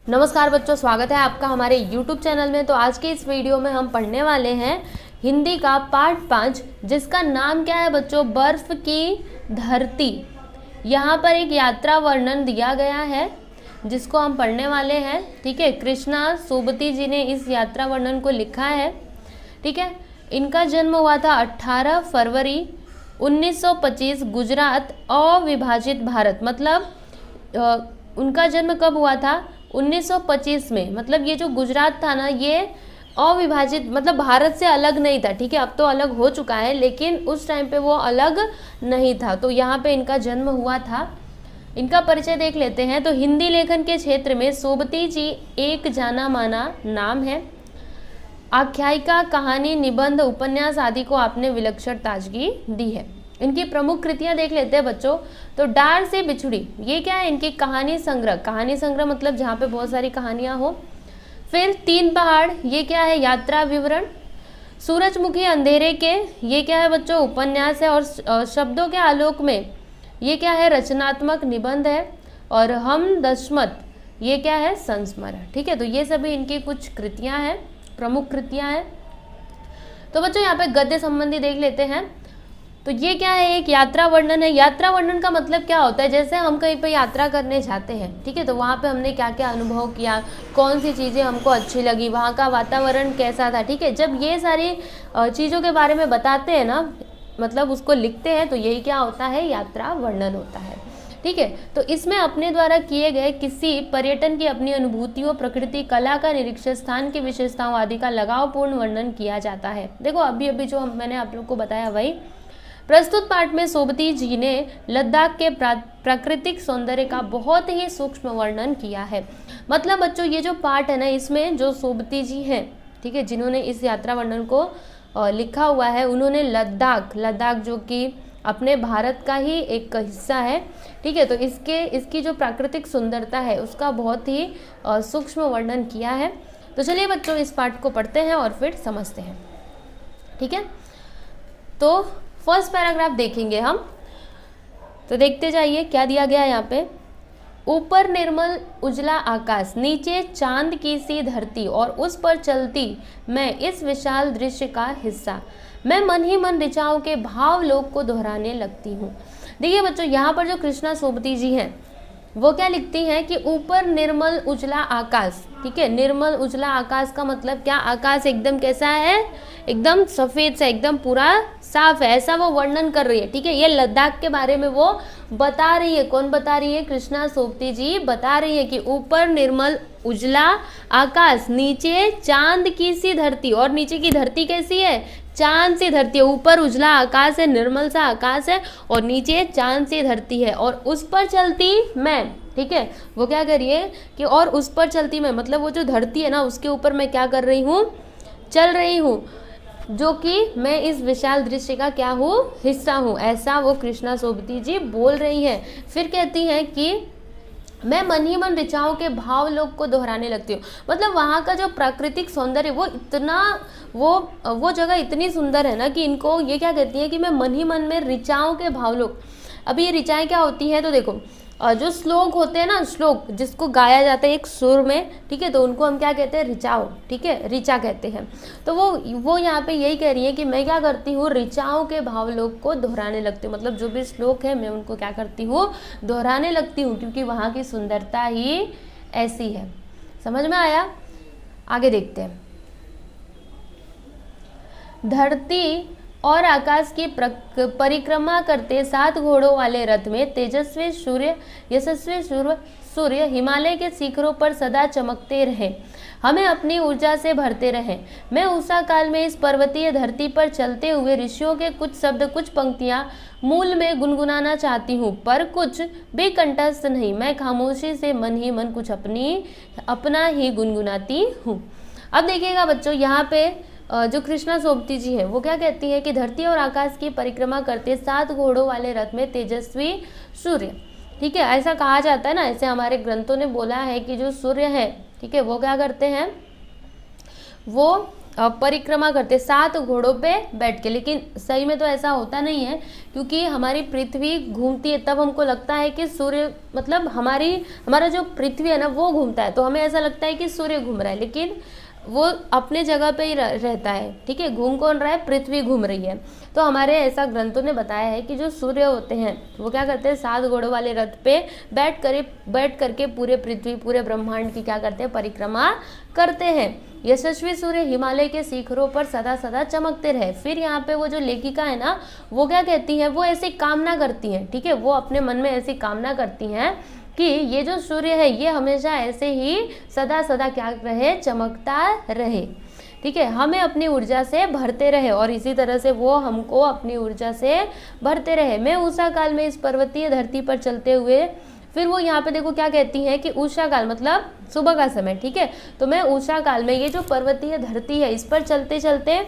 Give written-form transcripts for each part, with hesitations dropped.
नमस्कार बच्चों, स्वागत है आपका हमारे YouTube चैनल में। तो आज के इस वीडियो में हम पढ़ने वाले हैं हिंदी का पार्ट 5, जिसका नाम क्या है बच्चों? बर्फ की धरती। यहाँ पर एक यात्रा वर्णन दिया गया है जिसको हम पढ़ने वाले हैं। ठीक है, कृष्णा सोबती जी ने इस यात्रा वर्णन को लिखा है। ठीक है, इनका जन्म हुआ था 18 फरवरी 1925, गुजरात, अविभाजित भारत। मतलब उनका जन्म कब हुआ था? 1925 में। मतलब ये जो गुजरात था ना, ये अविभाजित मतलब भारत से अलग नहीं था। ठीक है, अब तो अलग हो चुका है, लेकिन उस टाइम पे वो अलग नहीं था। तो यहाँ पे इनका जन्म हुआ था। इनका परिचय देख लेते हैं। तो हिंदी लेखन के क्षेत्र में सोबती जी एक जाना माना नाम है। आख्यायिका, कहानी, निबंध, उपन्यास आदि को आपने विलक्षण ताजगी दी है। इनकी प्रमुख कृतियां देख लेते हैं बच्चों। तो डार से बिछुड़ी, ये क्या है? इनकी कहानी संग्रह। कहानी संग्रह मतलब जहाँ पे बहुत सारी कहानियां हो। फिर तीन पहाड़, ये क्या है? यात्रा विवरण। सूरजमुखी अंधेरे के, ये क्या है बच्चों? उपन्यास है। और शब्दों के आलोक में, ये क्या है? रचनात्मक निबंध है। और हम दशमत, ये क्या है? संस्मरण। ठीक है, तो ये सभी इनकी कुछ कृतियां हैं, प्रमुख कृतियां हैं। तो बच्चों यहाँ पे गद्य संबंधी देख लेते हैं। तो ये क्या है? एक यात्रा वर्णन है। यात्रा वर्णन का मतलब क्या होता है? जैसे हम कहीं पे यात्रा करने जाते हैं, ठीक है, तो वहाँ पे हमने क्या क्या अनुभव किया, कौन सी चीज़ें हमको अच्छी लगी, वहाँ का वातावरण कैसा था। ठीक है, जब ये सारी चीज़ों के बारे में बताते हैं ना, मतलब उसको लिखते हैं, तो यही क्या होता है? यात्रा वर्णन होता है। ठीक है, तो इसमें अपने द्वारा किए गए किसी पर्यटन की अपनी अनुभूतियों, प्रकृति, कला का निरीक्षण, स्थान की विशेषताओं आदि का लगावपूर्ण वर्णन किया जाता है। देखो अभी अभी जो मैंने आप लोग को बताया वही। प्रस्तुत पाठ में सोबती जी ने लद्दाख के प्राकृतिक सौंदर्य का बहुत ही सूक्ष्म वर्णन किया है। मतलब बच्चों ये जो पाठ है ना, इसमें जो सोबती जी हैं, ठीक है, जिन्होंने इस यात्रा वर्णन को लिखा हुआ है, उन्होंने लद्दाख जो कि अपने भारत का ही एक हिस्सा है, ठीक है, तो इसकी जो प्राकृतिक सुंदरता है उसका बहुत ही सूक्ष्म वर्णन किया है। तो चलिए बच्चों इस पाठ को पढ़ते हैं और फिर समझते हैं। ठीक है, तो फर्स्ट पैराग्राफ देखेंगे हम। तो देखते जाइए क्या दिया गया है यहाँ पे। ऊपर निर्मल उजला आकाश, नीचे चांद की सी धरती और उस पर चलती मैं इस विशाल दृश्य का हिस्सा। मैं मन ही मन ऋचाओं के भाव लोक को दोहराने लगती हूँ। देखिए बच्चों, यहाँ पर जो कृष्णा सोबती जी हैं वो क्या लिखती हैं कि ऊपर निर्मल उजला आकाश। ठीक है, निर्मल उजला आकाश का मतलब क्या? आकाश एकदम कैसा है? एकदम सफेद सा, एकदम पूरा साफ है, ऐसा वो वर्णन कर रही है। ठीक है, ये लद्दाख के बारे में वो बता रही है। कौन बता रही है? कृष्णा सोबती जी बता रही है कि ऊपर निर्मल उजला आकाश, नीचे चांद की सी धरती। और नीचे की धरती कैसी है? चांद सी धरती है। ऊपर उजला आकाश है, निर्मल सा आकाश है, और नीचे चांद सी धरती है, और उस पर चलती मैं। ठीक है, वो क्या कर रही है कि और उस पर चलती मैं, मतलब वो जो धरती है ना उसके ऊपर मैं क्या कर रही हूँ? चल रही हूँ, जो कि मैं इस विशाल दृश्य का क्या हूँ? हिस्सा हूँ। ऐसा वो कृष्णा सोबती जी बोल रही हैं। फिर कहती हैं कि मैं मन ही मन ऋचाओं के भाव लोक को दोहराने लगती हूँ। मतलब वहाँ का जो प्राकृतिक सौंदर्य वो इतना वो जगह इतनी सुंदर है ना कि इनको ये क्या कहती है कि मैं मन ही मन में ऋचाओं के भाव लोक। अभी ये ऋचाएँ क्या होती हैं? तो देखो जो श्लोक होते हैं ना, श्लोक जिसको गाया जाता है एक सुर में, ठीक है, तो उनको हम क्या कहते हैं? ऋचाओं। ठीक है, ऋचा कहते हैं। तो वो यहाँ पे यही कह रही है कि मैं क्या करती हूँ? ऋचाओं के भावलोक को दोहराने लगती हूँ। मतलब जो भी श्लोक है मैं उनको क्या करती हूँ? दोहराने लगती हूँ, क्योंकि वहाँ की सुंदरता ही ऐसी है। समझ में आया? आगे देखते हैं। धरती और आकाश की परिक्रमा करते 7 घोड़ों वाले रथ में तेजस्वी यशस्वी सूर्य हिमालय के शिखरों पर सदा चमकते रहे, हमें अपनी ऊर्जा से भरते रहे। मैं उषा काल में इस पर्वतीय धरती पर चलते हुए ऋषियों के कुछ शब्द, कुछ पंक्तियां मूल में गुनगुनाना चाहती हूँ, पर कुछ भी कंठस्थ नहीं। मैं खामोशी से मन ही मन कुछ अपना ही गुनगुनाती हूँ। अब देखिएगा बच्चों, यहाँ पे जो कृष्णा सोबती जी हैं वो क्या कहती है कि धरती और आकाश की परिक्रमा करते 7 घोड़ों वाले रथ में तेजस्वी सूर्य। ठीक है, ऐसा कहा जाता है ना, ऐसे हमारे ग्रंथों ने बोला है कि जो सूर्य है, ठीक है, वो क्या करते हैं? वो परिक्रमा करते 7 घोड़ों पे बैठ के, लेकिन सही में तो ऐसा होता नहीं है, क्योंकि हमारी पृथ्वी घूमती है तब हमको लगता है कि सूर्य मतलब हमारा जो पृथ्वी है ना वो घूमता है, तो हमें ऐसा लगता है कि सूर्य घूम रहा है, लेकिन वो अपने जगह पे ही रहता है। ठीक है, घूम कौन रहा है, पृथ्वी घूम रही है। तो हमारे ऐसा ग्रंथों ने बताया है कि जो सूर्य होते हैं वो क्या करते हैं, 7 घोड़ों वाले रथ पे बैठ करके पूरे पृथ्वी पूरे ब्रह्मांड की क्या करते हैं, परिक्रमा करते हैं। यशस्वी सूर्य हिमालय के शिखरों पर सदा सदा चमकते रहे। फिर यहाँ पे वो जो लेखिका है ना वो क्या कहती है, वो ऐसी कामना करती हैं, ठीक है, वो अपने मन में ऐसी कामना करती हैं कि ये जो सूर्य है ये हमेशा ऐसे ही सदा सदा क्या रहे, चमकता रहे। ठीक है, हमें अपनी ऊर्जा से भरते रहे और इसी तरह से वो हमको अपनी ऊर्जा से भरते रहे। मैं उषा काल में इस पर्वतीय धरती पर चलते हुए, फिर वो यहाँ पे देखो क्या कहती हैं कि उषा काल मतलब सुबह का समय। ठीक है, तो मैं उषा काल में ये जो पर्वतीय धरती है इस पर चलते चलते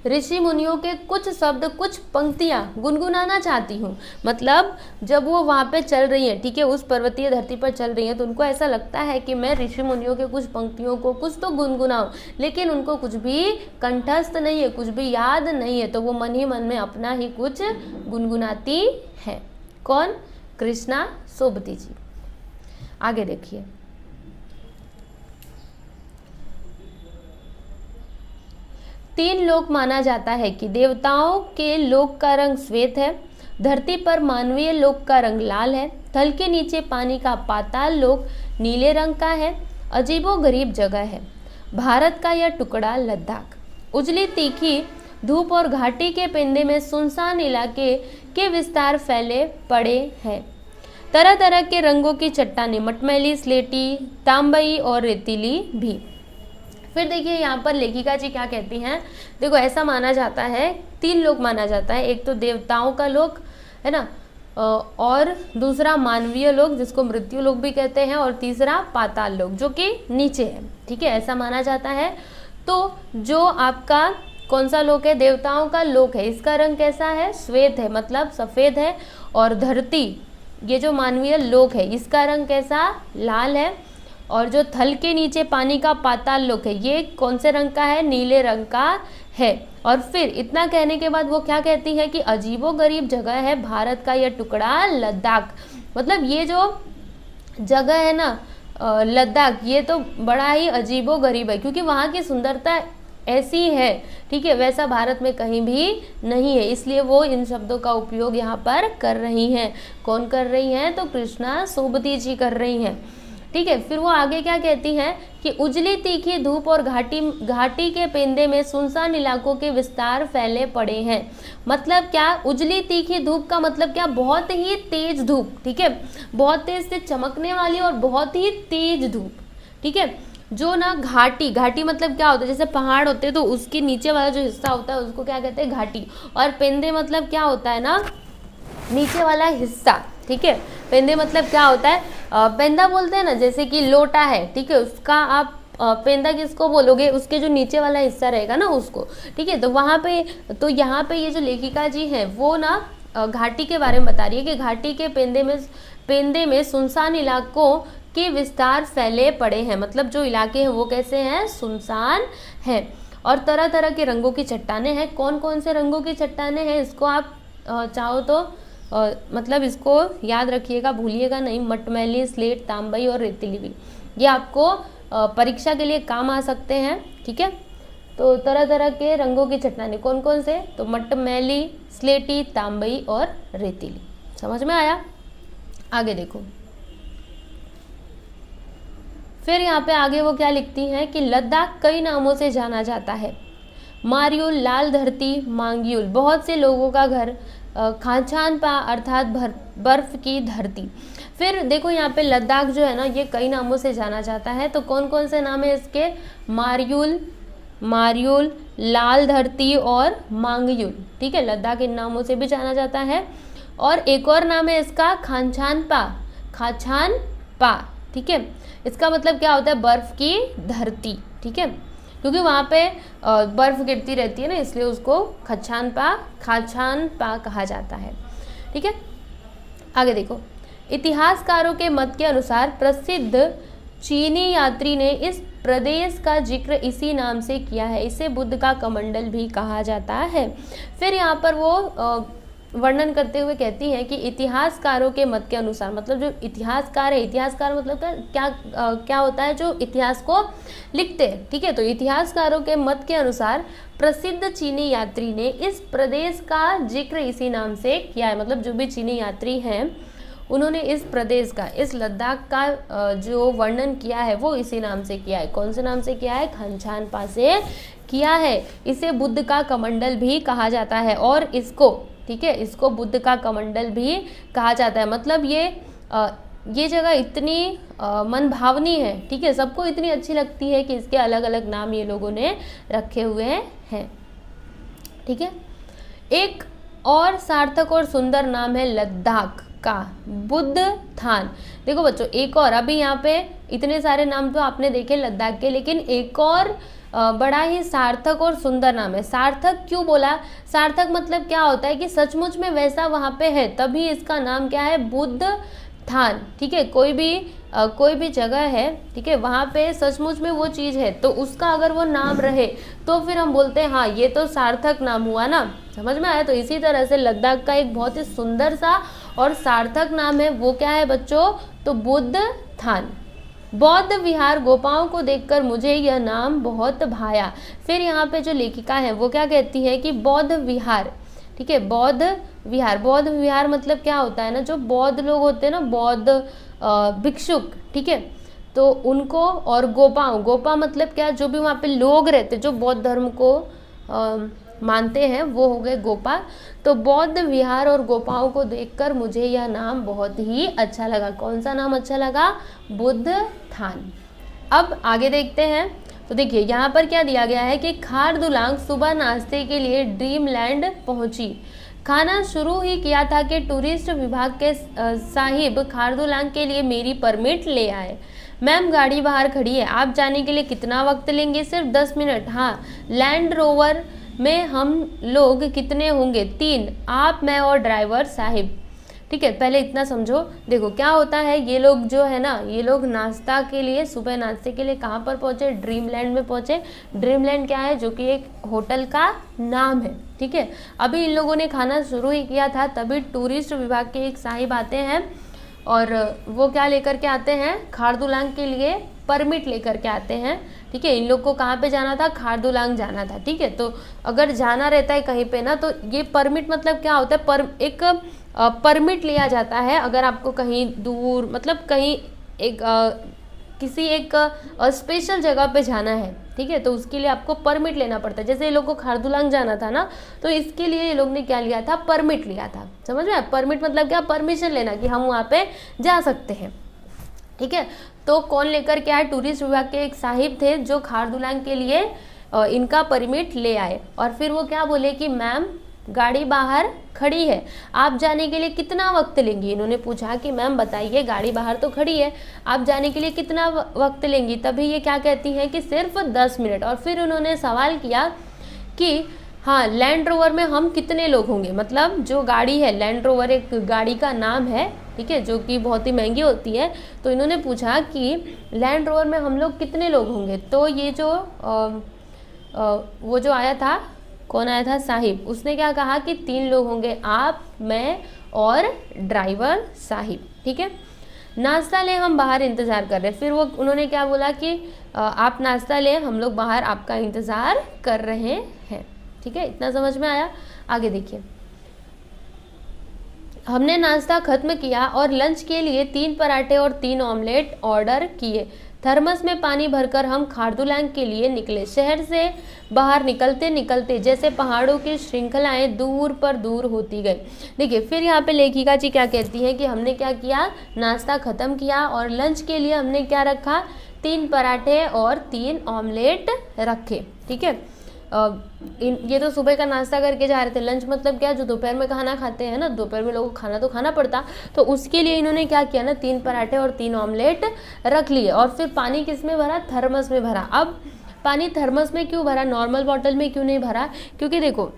ऋषि मुनियों के कुछ शब्द कुछ पंक्तियां गुनगुनाना चाहती हूँ। मतलब जब वो वहाँ पे चल रही है, ठीक है, उस पर्वतीय धरती पर चल रही है, तो उनको ऐसा लगता है कि मैं ऋषि मुनियों के कुछ पंक्तियों को कुछ तो गुनगुनाऊं, लेकिन उनको कुछ भी कंठस्थ नहीं है, कुछ भी याद नहीं है, तो वो मन ही मन में अपना ही कुछ गुनगुनाती है। कौन, कृष्णा सोबती जी। आगे देखिए, तीन लोक माना जाता है कि देवताओं के लोक का रंग श्वेत है, धरती पर मानवीय लोक का रंग लाल है, थल के नीचे पानी का पाताल लोक नीले रंग का है। अजीबोगरीब जगह है भारत का यह टुकड़ा लद्दाख। उजली तीखी धूप और घाटी के पेंदे में सुनसान इलाके के विस्तार फैले पड़े हैं। तरह तरह के रंगों की चट्टानें, मटमैली, स्लेटी, तांबई और रेतीली भी। फिर देखिए यहाँ पर लेखिका जी क्या कहती हैं, देखो ऐसा माना जाता है, 3 लोक माना जाता है, एक तो देवताओं का लोक है ना, और दूसरा मानवीय लोक जिसको मृत्यु लोक भी कहते हैं, और तीसरा पाताल लोक जो कि नीचे है। ठीक है, ऐसा माना जाता है। तो जो आपका कौन सा लोक है, देवताओं का लोक है, इसका रंग कैसा है, श्वेत है, मतलब सफ़ेद है। और धरती, ये जो मानवीय लोक है, इसका रंग कैसा, लाल है। और जो थल के नीचे पानी का पाताल लोक है, ये कौन से रंग का है, नीले रंग का है। और फिर इतना कहने के बाद वो क्या कहती है कि अजीबोगरीब जगह है भारत का यह टुकड़ा लद्दाख। मतलब ये जो जगह है ना लद्दाख, ये तो बड़ा ही अजीबोगरीब है, क्योंकि वहाँ की सुंदरता ऐसी है, ठीक है, वैसा भारत में कहीं भी नहीं है, इसलिए वो इन शब्दों का उपयोग यहाँ पर कर रही हैं। कौन कर रही हैं, तो कृष्णा सोबती जी कर रही हैं। ठीक है, फिर वो आगे क्या कहती हैं कि उजली तीखी धूप और घाटी के पेंदे में सुनसान इलाकों के विस्तार फैले पड़े हैं। मतलब क्या, उजली तीखी धूप का मतलब क्या, बहुत ही तेज धूप। ठीक है, बहुत तेज से चमकने वाली और बहुत ही तेज धूप। ठीक है, जो ना घाटी मतलब क्या होता है, जैसे पहाड़ होते हैं तो उसके नीचे वाला जो हिस्सा होता है उसको क्या कहते हैं, घाटी। और पेंदे मतलब क्या होता है ना, नीचे वाला हिस्सा। ठीक है, पेंदे मतलब क्या होता है, पेंदा बोलते हैं ना, जैसे कि लोटा है, ठीक है, उसका आप पेंदा किसको बोलोगे, उसके जो नीचे वाला हिस्सा रहेगा ना उसको। ठीक है, तो वहाँ पे, तो यहाँ पे ये जो लेखिका जी हैं वो ना घाटी के बारे में बता रही है कि घाटी के पेंदे में सुनसान इलाकों के विस्तार फैले पड़े हैं। मतलब जो इलाके हैं वो कैसे हैं, सुनसान हैं। और तरह तरह के रंगों की चट्टानें हैं। कौन कौन से रंगों की चट्टानें हैं, इसको आप चाहो तो मतलब इसको याद रखिएगा, भूलिएगा नहीं। मटमैली, स्लेट, तांबई और रेतीली भी, ये आपको परीक्षा के लिए काम आ सकते हैं। ठीक है, तो तरह तरह के रंगों की चट्टानें कौन कौन से, तो मटमैली, स्लेटी, तांबई और रेतीली। समझ में आया। आगे देखो, फिर यहाँ पे आगे वो क्या लिखती हैं कि लद्दाख कई नामों से जाना जाता है। मारियुल, लाल धरती, मांग्युल, बहुत से लोगों का घर, खाचानपा अर्थात बर्फ की धरती। फिर देखो यहाँ पे लद्दाख जो है ना ये कई नामों से जाना जाता है। तो कौन कौन से नाम है इसके, मारियुल, लाल धरती और मांग्युल। ठीक है, लद्दाख इन नामों से भी जाना जाता है। और एक और नाम है इसका खाचानपा। ठीक है, इसका मतलब क्या होता है, बर्फ की धरती। ठीक है, क्योंकि वहाँ पे बर्फ गिरती रहती है ना, इसलिए उसको खाचानपा कहा जाता है। ठीक है, आगे देखो, इतिहासकारों के मत के अनुसार प्रसिद्ध चीनी यात्री ने इस प्रदेश का जिक्र इसी नाम से किया है, इसे बुद्ध का कमंडल भी कहा जाता है। फिर यहाँ पर वो वर्णन करते हुए कहती हैं कि इतिहासकारों के मत के अनुसार, मतलब जो इतिहासकार है, इतिहासकार मतलब क्या होता है, जो इतिहास को लिखते हैं, ठीक है। तो इतिहासकारों के मत के अनुसार प्रसिद्ध चीनी यात्री ने इस प्रदेश का जिक्र इसी नाम से किया है, मतलब जो भी चीनी यात्री हैं उन्होंने इस प्रदेश का, इस लद्दाख का जो वर्णन किया है वो इसी नाम से किया है। कौन से नाम से किया है? खानचानपा से किया है। इसे बुद्ध का कमंडल भी कहा जाता है और इसको, ठीक है, इसको बुद्ध का कमंडल भी कहा जाता है। मतलब ये जगह इतनी मनभावनी है, ठीक है, सबको इतनी अच्छी लगती है कि इसके अलग अलग नाम ये लोगों ने रखे हुए हैं, ठीक है। एक और सार्थक और सुंदर नाम है लद्दाख का, बुद्ध थान। देखो बच्चों, एक और, अभी यहाँ पे इतने सारे नाम तो आपने देखे लद्दाख के, लेकिन एक और बड़ा ही सार्थक और सुंदर नाम है। सार्थक क्यों बोला? सार्थक मतलब क्या होता है कि सचमुच में वैसा वहाँ पे है, तभी इसका नाम क्या है? बुद्ध थान, ठीक है। कोई भी जगह है, ठीक है, वहाँ पे सचमुच में वो चीज़ है, तो उसका अगर वो नाम रहे तो फिर हम बोलते हैं हाँ ये तो सार्थक नाम हुआ ना, समझ में आया। तो इसी तरह से लद्दाख का एक बहुत ही सुंदर सा और सार्थक नाम है, वो क्या है बच्चों? तो बुद्ध थान। बौद्ध विहार गोपाओं को देखकर मुझे यह नाम बहुत भाया। फिर यहाँ पे जो लेखिका है वो क्या कहती है कि बौद्ध विहार, ठीक है, बौद्ध विहार, बौद्ध विहार मतलब क्या होता है ना, जो बौद्ध लोग होते हैं ना, बौद्ध भिक्षुक, ठीक है, तो उनको, और गोपा मतलब क्या, जो भी वहाँ पे लोग रहते जो बौद्ध धर्म को मानते हैं वो हो गए गोपा। तो बौद्ध विहार और गोपाओं को देखकर मुझे यह नाम बहुत ही अच्छा लगा। कौन सा नाम अच्छा लगा? बुद्ध थान। अब आगे देखते हैं। तो देखिए यहाँ पर क्या दिया गया है कि खारदुलांग सुबह नाश्ते के लिए ड्रीम लैंड पहुंची। खाना शुरू ही किया था कि टूरिस्ट विभाग के साहिब खारदुलांग के लिए मेरी परमिट ले आए। मैम गाड़ी बाहर खड़ी है, आप जाने के लिए कितना वक्त लेंगे? सिर्फ 10 मिनट। हाँ, लैंड रोवर में हम लोग कितने होंगे? 3, आप, मैं और ड्राइवर साहिब, ठीक है। पहले इतना समझो। देखो क्या होता है, ये लोग जो है ना, ये लोग नाश्ता के लिए, सुबह नाश्ते के लिए कहाँ पर पहुँचे? ड्रीमलैंड में पहुँचे। ड्रीमलैंड क्या है? जो कि एक होटल का नाम है, ठीक है। अभी इन लोगों ने खाना शुरू ही किया था, तभी टूरिस्ट विभाग के एक साहिब आते हैं और वो क्या लेकर के आते हैं? खारदुलांग के लिए परमिट लेकर के आते हैं, ठीक है। इन लोग को कहाँ पे जाना था? खारदुलांग जाना था, ठीक है। तो अगर जाना रहता है कहीं पे ना, तो ये परमिट मतलब क्या होता है? एक परमिट लिया जाता है अगर आपको कहीं दूर, मतलब कहीं किसी एक स्पेशल जगह पे जाना है, ठीक है, तो उसके लिए आपको परमिट लेना पड़ता है। जैसे ये लोग को खारदुलांग जाना था ना, तो इसके लिए ये लोग ने क्या लिया था? परमिट लिया था। समझ में? परमिट मतलब क्या? परमिशन लेना कि हम वहाँ पे जा सकते हैं, ठीक है। तो कौन लेकर के आए? टूरिस्ट विभाग के एक साहिब थे जो खारदुलांग के लिए इनका परमिट ले आए। और फिर वो क्या बोले कि मैम गाड़ी बाहर खड़ी है, आप जाने के लिए कितना वक्त लेंगी? इन्होंने पूछा कि मैम बताइए, गाड़ी बाहर तो खड़ी है, आप जाने के लिए कितना वक्त लेंगी? तभी ये क्या कहती हैं कि सिर्फ 10 मिनट। और फिर उन्होंने सवाल किया कि हाँ, लैंड रोवर में हम कितने लोग होंगे? मतलब जो गाड़ी है, लैंड रोवर एक गाड़ी का नाम है, ठीक है, जो कि बहुत ही महंगी होती है। तो इन्होंने पूछा कि लैंड रोवर में हम लोग कितने लोग होंगे? तो ये जो वो जो आया था, कौन आया था? साहिब। उसने क्या कहा कि 3 लोग होंगे, आप, मैं और ड्राइवर साहिब, ठीक है। नाश्ता ले, हम बाहर इंतज़ार कर रहे हैं। फिर वो उन्होंने क्या बोला कि आप नाश्ता ले, हम लोग बाहर आपका इंतज़ार कर रहे हैं, ठीक है। इतना समझ में आया? आगे देखिए। हमने नाश्ता खत्म किया और लंच के लिए 3 पराठे और 3 ऑमलेट ऑर्डर किए। थर्मस में पानी भरकर हम खारदुलांग के लिए निकले। शहर से बाहर निकलते निकलते जैसे पहाड़ों की श्रृंखलाएं दूर पर दूर होती गई। देखिए फिर यहाँ पे लेखिका जी क्या कहती हैं कि हमने क्या किया? नाश्ता ख़त्म किया और लंच के लिए हमने क्या रखा? 3 पराठे और 3 ऑमलेट रखे, ठीक है। ये तो सुबह का नाश्ता करके जा रहे थे। लंच मतलब क्या? जो दोपहर में खाना खाते हैं ना, दोपहर में लोगों को खाना तो खाना पड़ता, तो उसके लिए इन्होंने क्या किया ना, 3 पराठे और 3 ऑमलेट रख लिए। और फिर पानी किस में भरा? थर्मस में भरा। अब पानी थर्मस में क्यों भरा, नॉर्मल बॉटल में क्यों नहीं भरा? क्योंकि देखो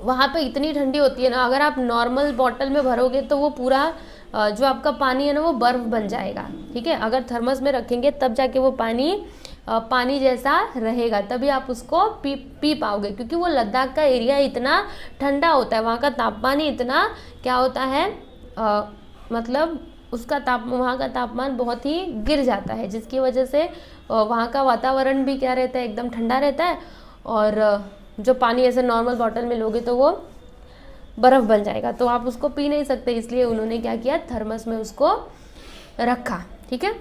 वहाँ पे इतनी ठंडी होती है ना, अगर आप नॉर्मल बॉटल में भरोगे तो वो पूरा जो आपका पानी है ना वो बर्फ बन जाएगा। ठीक है, अगर थर्मस में रखेंगे तब जाके वो पानी जैसा रहेगा, तभी आप उसको पी पाओगे, क्योंकि वो लद्दाख का एरिया इतना ठंडा होता है, वहाँ का तापमान ही इतना क्या होता है, मतलब वहाँ का तापमान बहुत ही गिर जाता है, जिसकी वजह से वहाँ का वातावरण भी क्या रहता है, एकदम ठंडा रहता है। और जो पानी ऐसे नॉर्मल बॉटल में लोगे तो वो बर्फ़ बन जाएगा, तो आप उसको पी नहीं सकते, इसलिए उन्होंने क्या किया, थर्मस में उसको रखा। ठीक है,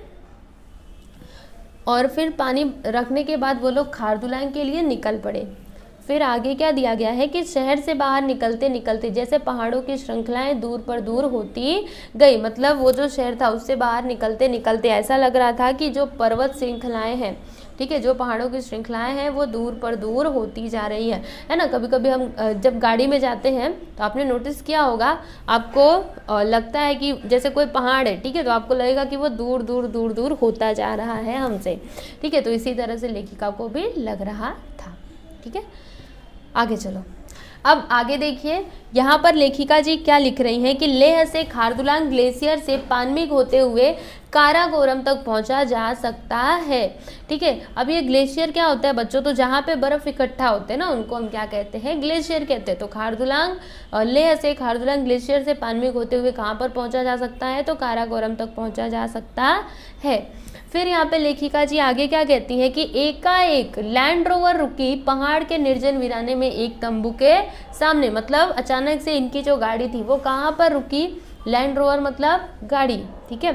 और फिर पानी रखने के बाद वो लोग खारदुलांग के लिए निकल पड़े। फिर आगे क्या दिया गया है कि शहर से बाहर निकलते निकलते जैसे पहाड़ों की श्रृंखलाएं दूर पर दूर होती गई, मतलब वो जो शहर था उससे बाहर निकलते निकलते ऐसा लग रहा था कि जो पर्वत श्रृंखलाएं हैं, ठीक है, जो पहाड़ों की श्रृंखलाएं हैं वो दूर पर दूर होती जा रही है ना। कभी कभी हम जब गाड़ी में जाते हैं तो आपने नोटिस किया होगा, आपको लगता है कि जैसे कोई पहाड़ है, ठीक है, तो आपको लगेगा कि वो दूर दूर दूर दूर होता जा रहा है हमसे। ठीक है, तो इसी तरह से लेखिका को भी लग रहा था। ठीक है, आगे चलो। अब आगे देखिए, यहाँ पर लेखिका जी क्या लिख रही हैं कि लेह से खारदुलांग ग्लेशियर से पानमिग होते हुए काराकोरम तक पहुंचा जा सकता है। ठीक है, अब ये ग्लेशियर क्या होता है बच्चों, तो जहाँ पे बर्फ इकट्ठा होते हैं ना उनको हम क्या कहते हैं, ग्लेशियर कहते हैं। तो खारदुलांग लेह से खारदुलांग ग्लेशियर से पानमिग होते हुए कहाँ पर पहुंचा जा सकता है, तो काराकोरम तक पहुंचा जा सकता है। फिर यहाँ पे लेखिका जी आगे क्या कहती हैं कि एकाएक लैंड रोवर रुकी पहाड़ के निर्जन वीराने में एक तंबू के सामने, मतलब अचानक से इनकी जो गाड़ी थी वो कहाँ पर रुकी, लैंड रोवर मतलब गाड़ी। ठीक है,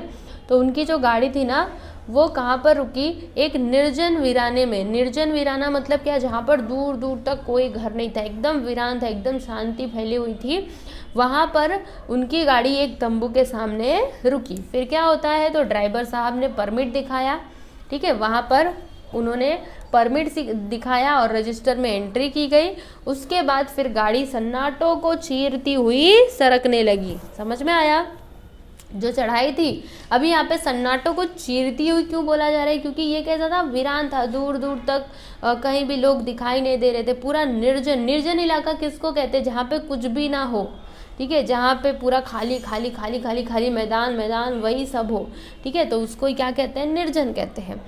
तो उनकी जो गाड़ी थी ना वो कहाँ पर रुकी, एक निर्जन वीराने में। निर्जन वीराना मतलब क्या, जहाँ पर दूर दूर तक कोई घर नहीं था, एकदम वीरान था, एकदम शांति फैली हुई थी, वहाँ पर उनकी गाड़ी एक तंबू के सामने रुकी। फिर क्या होता है, तो ड्राइवर साहब ने परमिट दिखाया। ठीक है, वहाँ पर उन्होंने परमिट दिखाया और रजिस्टर में एंट्री की गई। उसके बाद फिर गाड़ी सन्नाटों को चीरती हुई सरकने लगी। समझ में आया, जो चढ़ाई थी, अभी यहाँ पे सन्नाटों को चीरती हुई क्यों बोला जा रहा है, क्योंकि ये कैसा था, वीरान था, दूर दूर तक कहीं भी लोग दिखाई नहीं दे रहे थे, पूरा निर्जन। निर्जन इलाका किसको कहते हैं, जहाँ पे कुछ भी ना हो। ठीक है, जहाँ पे पूरा खाली खाली खाली खाली खाली मैदान मैदान वही सब हो। ठीक है, तो उसको क्या कहते हैं, निर्जन कहते हैं।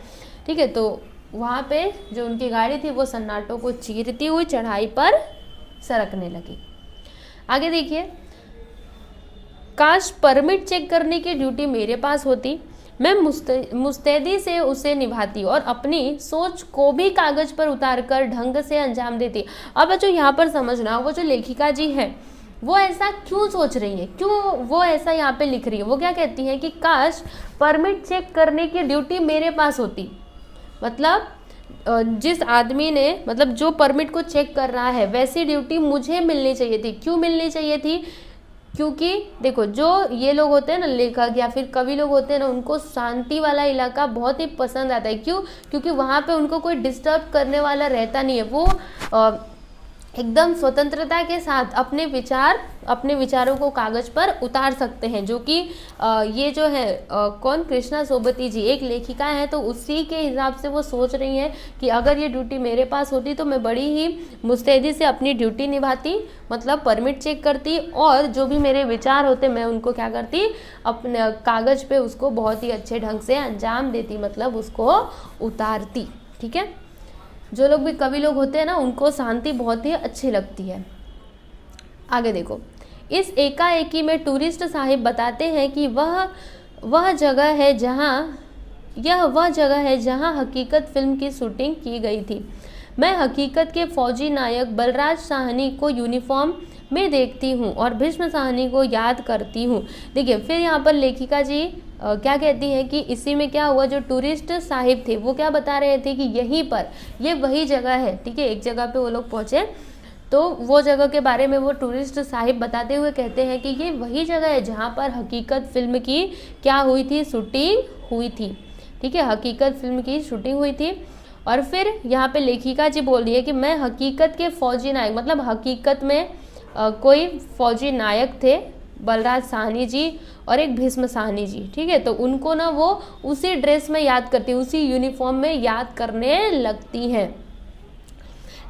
ठीक है, तो वहाँ पे जो उनकी गाड़ी थी वो सन्नाटों को चीरती हुई चढ़ाई पर सरकने लगी। आगे देखिए, काश परमिट चेक करने की ड्यूटी मेरे पास होती, मैं मुस्तैदी से उसे निभाती और अपनी सोच को भी कागज पर उतारकर ढंग से अंजाम देती। अब बच्चों यहाँ पर समझना, वो जो लेखिका जी है वो ऐसा क्यों सोच रही है, क्यों वो ऐसा यहाँ पे लिख रही है। वो क्या कहती है कि काश परमिट चेक करने की ड्यूटी मेरे पास होती, मतलब जिस आदमी ने, मतलब जो परमिट को चेक कर रहा है, वैसी ड्यूटी मुझे मिलनी चाहिए थी। क्यों मिलनी चाहिए थी, क्योंकि देखो जो ये लोग होते हैं ना, लेखक या फिर कवि लोग होते हैं ना, उनको शांति वाला इलाका बहुत ही पसंद आता है। क्यों, क्योंकि वहाँ पे उनको कोई डिस्टर्ब करने वाला रहता नहीं है। वो एकदम स्वतंत्रता के साथ अपने विचारों को कागज पर उतार सकते हैं। जो कि ये जो है कौन, कृष्णा सोबती जी एक लेखिका है, तो उसी के हिसाब से वो सोच रही हैं कि अगर ये ड्यूटी मेरे पास होती तो मैं बड़ी ही मुस्तैदी से अपनी ड्यूटी निभाती, मतलब परमिट चेक करती, और जो भी मेरे विचार होते मैं उनको क्या करती, अपने कागज पे उसको बहुत ही अच्छे ढंग से अंजाम देती, मतलब उसको उतारती। ठीक है, जो लोग भी कवि लोग होते हैं ना, उनको शांति बहुत ही अच्छी लगती है। आगे देखो, इस एकाएकी में टूरिस्ट साहिब बताते हैं कि वह जगह है जहां हकीकत फिल्म की शूटिंग की गई थी। मैं हकीकत के फौजी नायक बलराज साहनी को यूनिफॉर्म में देखती हूँ और भीष्म साहनी को याद करती हूँ। देखिए, फिर यहाँ पर लेखिका जी क्या कहती है कि इसी में क्या हुआ, जो टूरिस्ट साहिब थे वो क्या बता रहे थे कि यहीं पर ये वही जगह है। ठीक है, एक जगह पे वो लोग पहुँचे, तो वो जगह के बारे में वो टूरिस्ट साहिब बताते हुए कहते हैं कि ये वही जगह है जहाँ पर हकीकत फिल्म की क्या हुई थी, शूटिंग हुई थी। ठीक है, हकीकत फिल्म की शूटिंग हुई थी। और फिर यहाँ पे लेखिका जी बोल रही है कि मैं हकीकत के फौजी नायक, मतलब हकीकत में कोई फौजी नायक थे, बलराज साहनी जी और एक भीष्म साहनी जी। ठीक है, तो उनको ना वो उसी ड्रेस में याद करती, उसी यूनिफॉर्म में याद करने लगती हैं।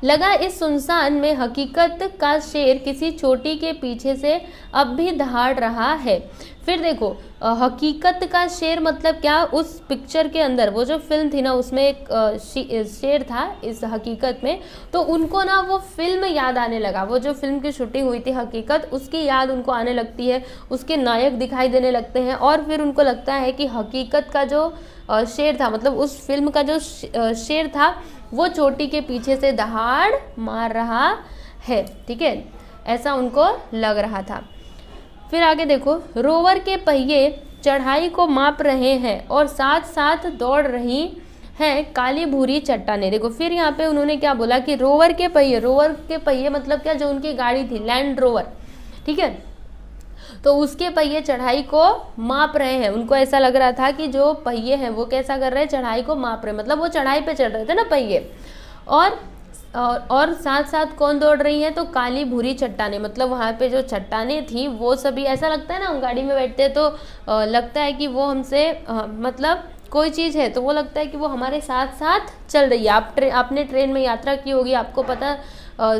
लगा इस सुनसान में हकीकत का शेर किसी चोटी के पीछे से अब भी दहाड़ रहा है। फिर देखो हकीकत का शेर मतलब क्या, उस पिक्चर के अंदर वो जो फिल्म थी ना उसमें एक शेर था इस हकीकत में, तो उनको ना वो फिल्म याद आने लगा, वो जो फिल्म की शूटिंग हुई थी हकीकत उसकी याद उनको आने लगती है, उसके नायक दिखाई देने लगते हैं और फिर उनको लगता है कि हकीकत का जो शेर था मतलब उस फिल्म का जो शेर था वो चोटी के पीछे से दहाड़ मार रहा है। ठीक है, ऐसा उनको लग रहा था। फिर आगे देखो, रोवर के पहिए चढ़ाई को माप रहे हैं और साथ साथ दौड़ रही हैं काली भूरी चट्टानें। देखो फिर यहाँ पे उन्होंने क्या बोला कि रोवर के पहिए मतलब क्या, जो उनकी गाड़ी थी लैंड रोवर, ठीक है, तो उसके पहिए चढ़ाई को माप रहे हैं। उनको ऐसा लग रहा था कि जो पहिए हैं वो कैसा कर रहे हैं, चढ़ाई को माप रहे हैं, मतलब वो चढ़ाई पे चढ़ रहे थे ना पहिए। और साथ साथ कौन दौड़ रही है, तो काली भूरी चट्टानें, मतलब वहाँ पे जो चट्टानें थी वो सभी, ऐसा लगता है ना हम गाड़ी में बैठते हैं तो लगता है कि वो हमसे मतलब कोई चीज़ है तो वो लगता है कि वो हमारे साथ साथ चल रही है। आपने ट्रेन में यात्रा की होगी, आपको पता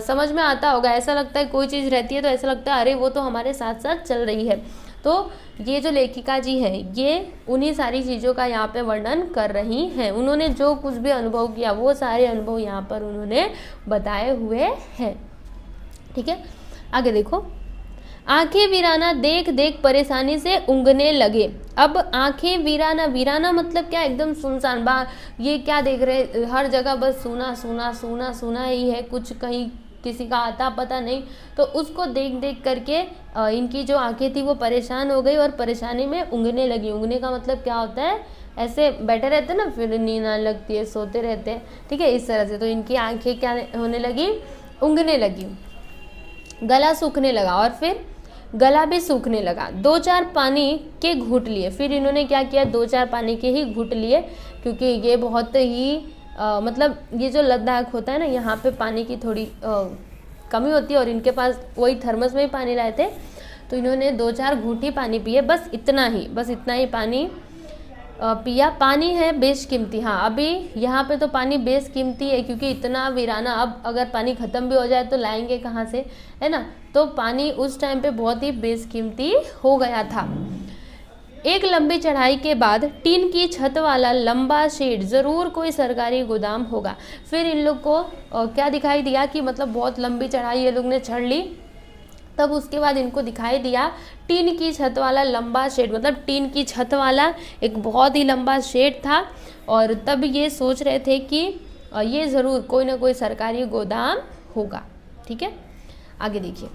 समझ में आता होगा, ऐसा लगता है कोई चीज़ रहती है तो ऐसा लगता है अरे वो तो हमारे साथ साथ चल रही है। तो ये जो लेखिका जी हैं ये उन्हीं सारी चीज़ों का यहाँ पे वर्णन कर रही हैं। उन्होंने जो कुछ भी अनुभव किया वो सारे अनुभव यहाँ पर उन्होंने बताए हुए हैं। ठीक है, आगे देखो, आंखें वीराना देख देख परेशानी से ऊँघने लगे। अब आंखें वीराना, वीराना मतलब क्या, एकदम सुनसान, ये क्या देख रहे, हर जगह बस सूना सूना सूना सूना ही है, कुछ कहीं किसी का आता पता नहीं। तो उसको देख देख करके इनकी जो आंखें थी वो परेशान हो गई और परेशानी में ऊँघने लगी। ऊँघने का मतलब क्या होता है, ऐसे बैठे रहते ना फिर नींद आने लगती है, सोते रहते हैं, ठीक है, इस तरह से। तो इनकी आंखें क्या होने लगी, ऊँघने लगी। गला सूखने लगा और फिर गला भी सूखने लगा। 2-4 पानी के घूंट लिए। फिर इन्होंने क्या किया, 2-4 पानी के ही घूंट लिए, क्योंकि ये बहुत ही मतलब ये जो लद्दाख होता है ना, यहाँ पे पानी की थोड़ी कमी होती है और इनके पास वही थर्मस में ही पानी लाए थे, तो इन्होंने 2-4 घूंट ही पानी पिए, बस इतना ही पानी पिया। पानी है बेशकीमती, हाँ अभी यहाँ पे तो पानी बेशकीमती है, क्योंकि इतना वीराना, अब अगर पानी ख़त्म भी हो जाए तो लाएंगे कहाँ से, है ना। तो पानी उस टाइम पे बहुत ही बेशकीमती हो गया था। एक लंबी चढ़ाई के बाद टीन की छत वाला लंबा शेड, ज़रूर कोई सरकारी गोदाम होगा। फिर इन लोग को क्या दिखाई दिया कि मतलब बहुत लंबी चढ़ाई ये लोग ने चढ़ ली, तब उसके बाद इनको दिखाई दिया टीन की छत वाला लंबा शेड, मतलब टीन की छत वाला एक बहुत ही लंबा शेड था। और तब ये सोच रहे थे कि ये ज़रूर कोई ना कोई सरकारी गोदाम होगा। ठीक है, आगे देखिए,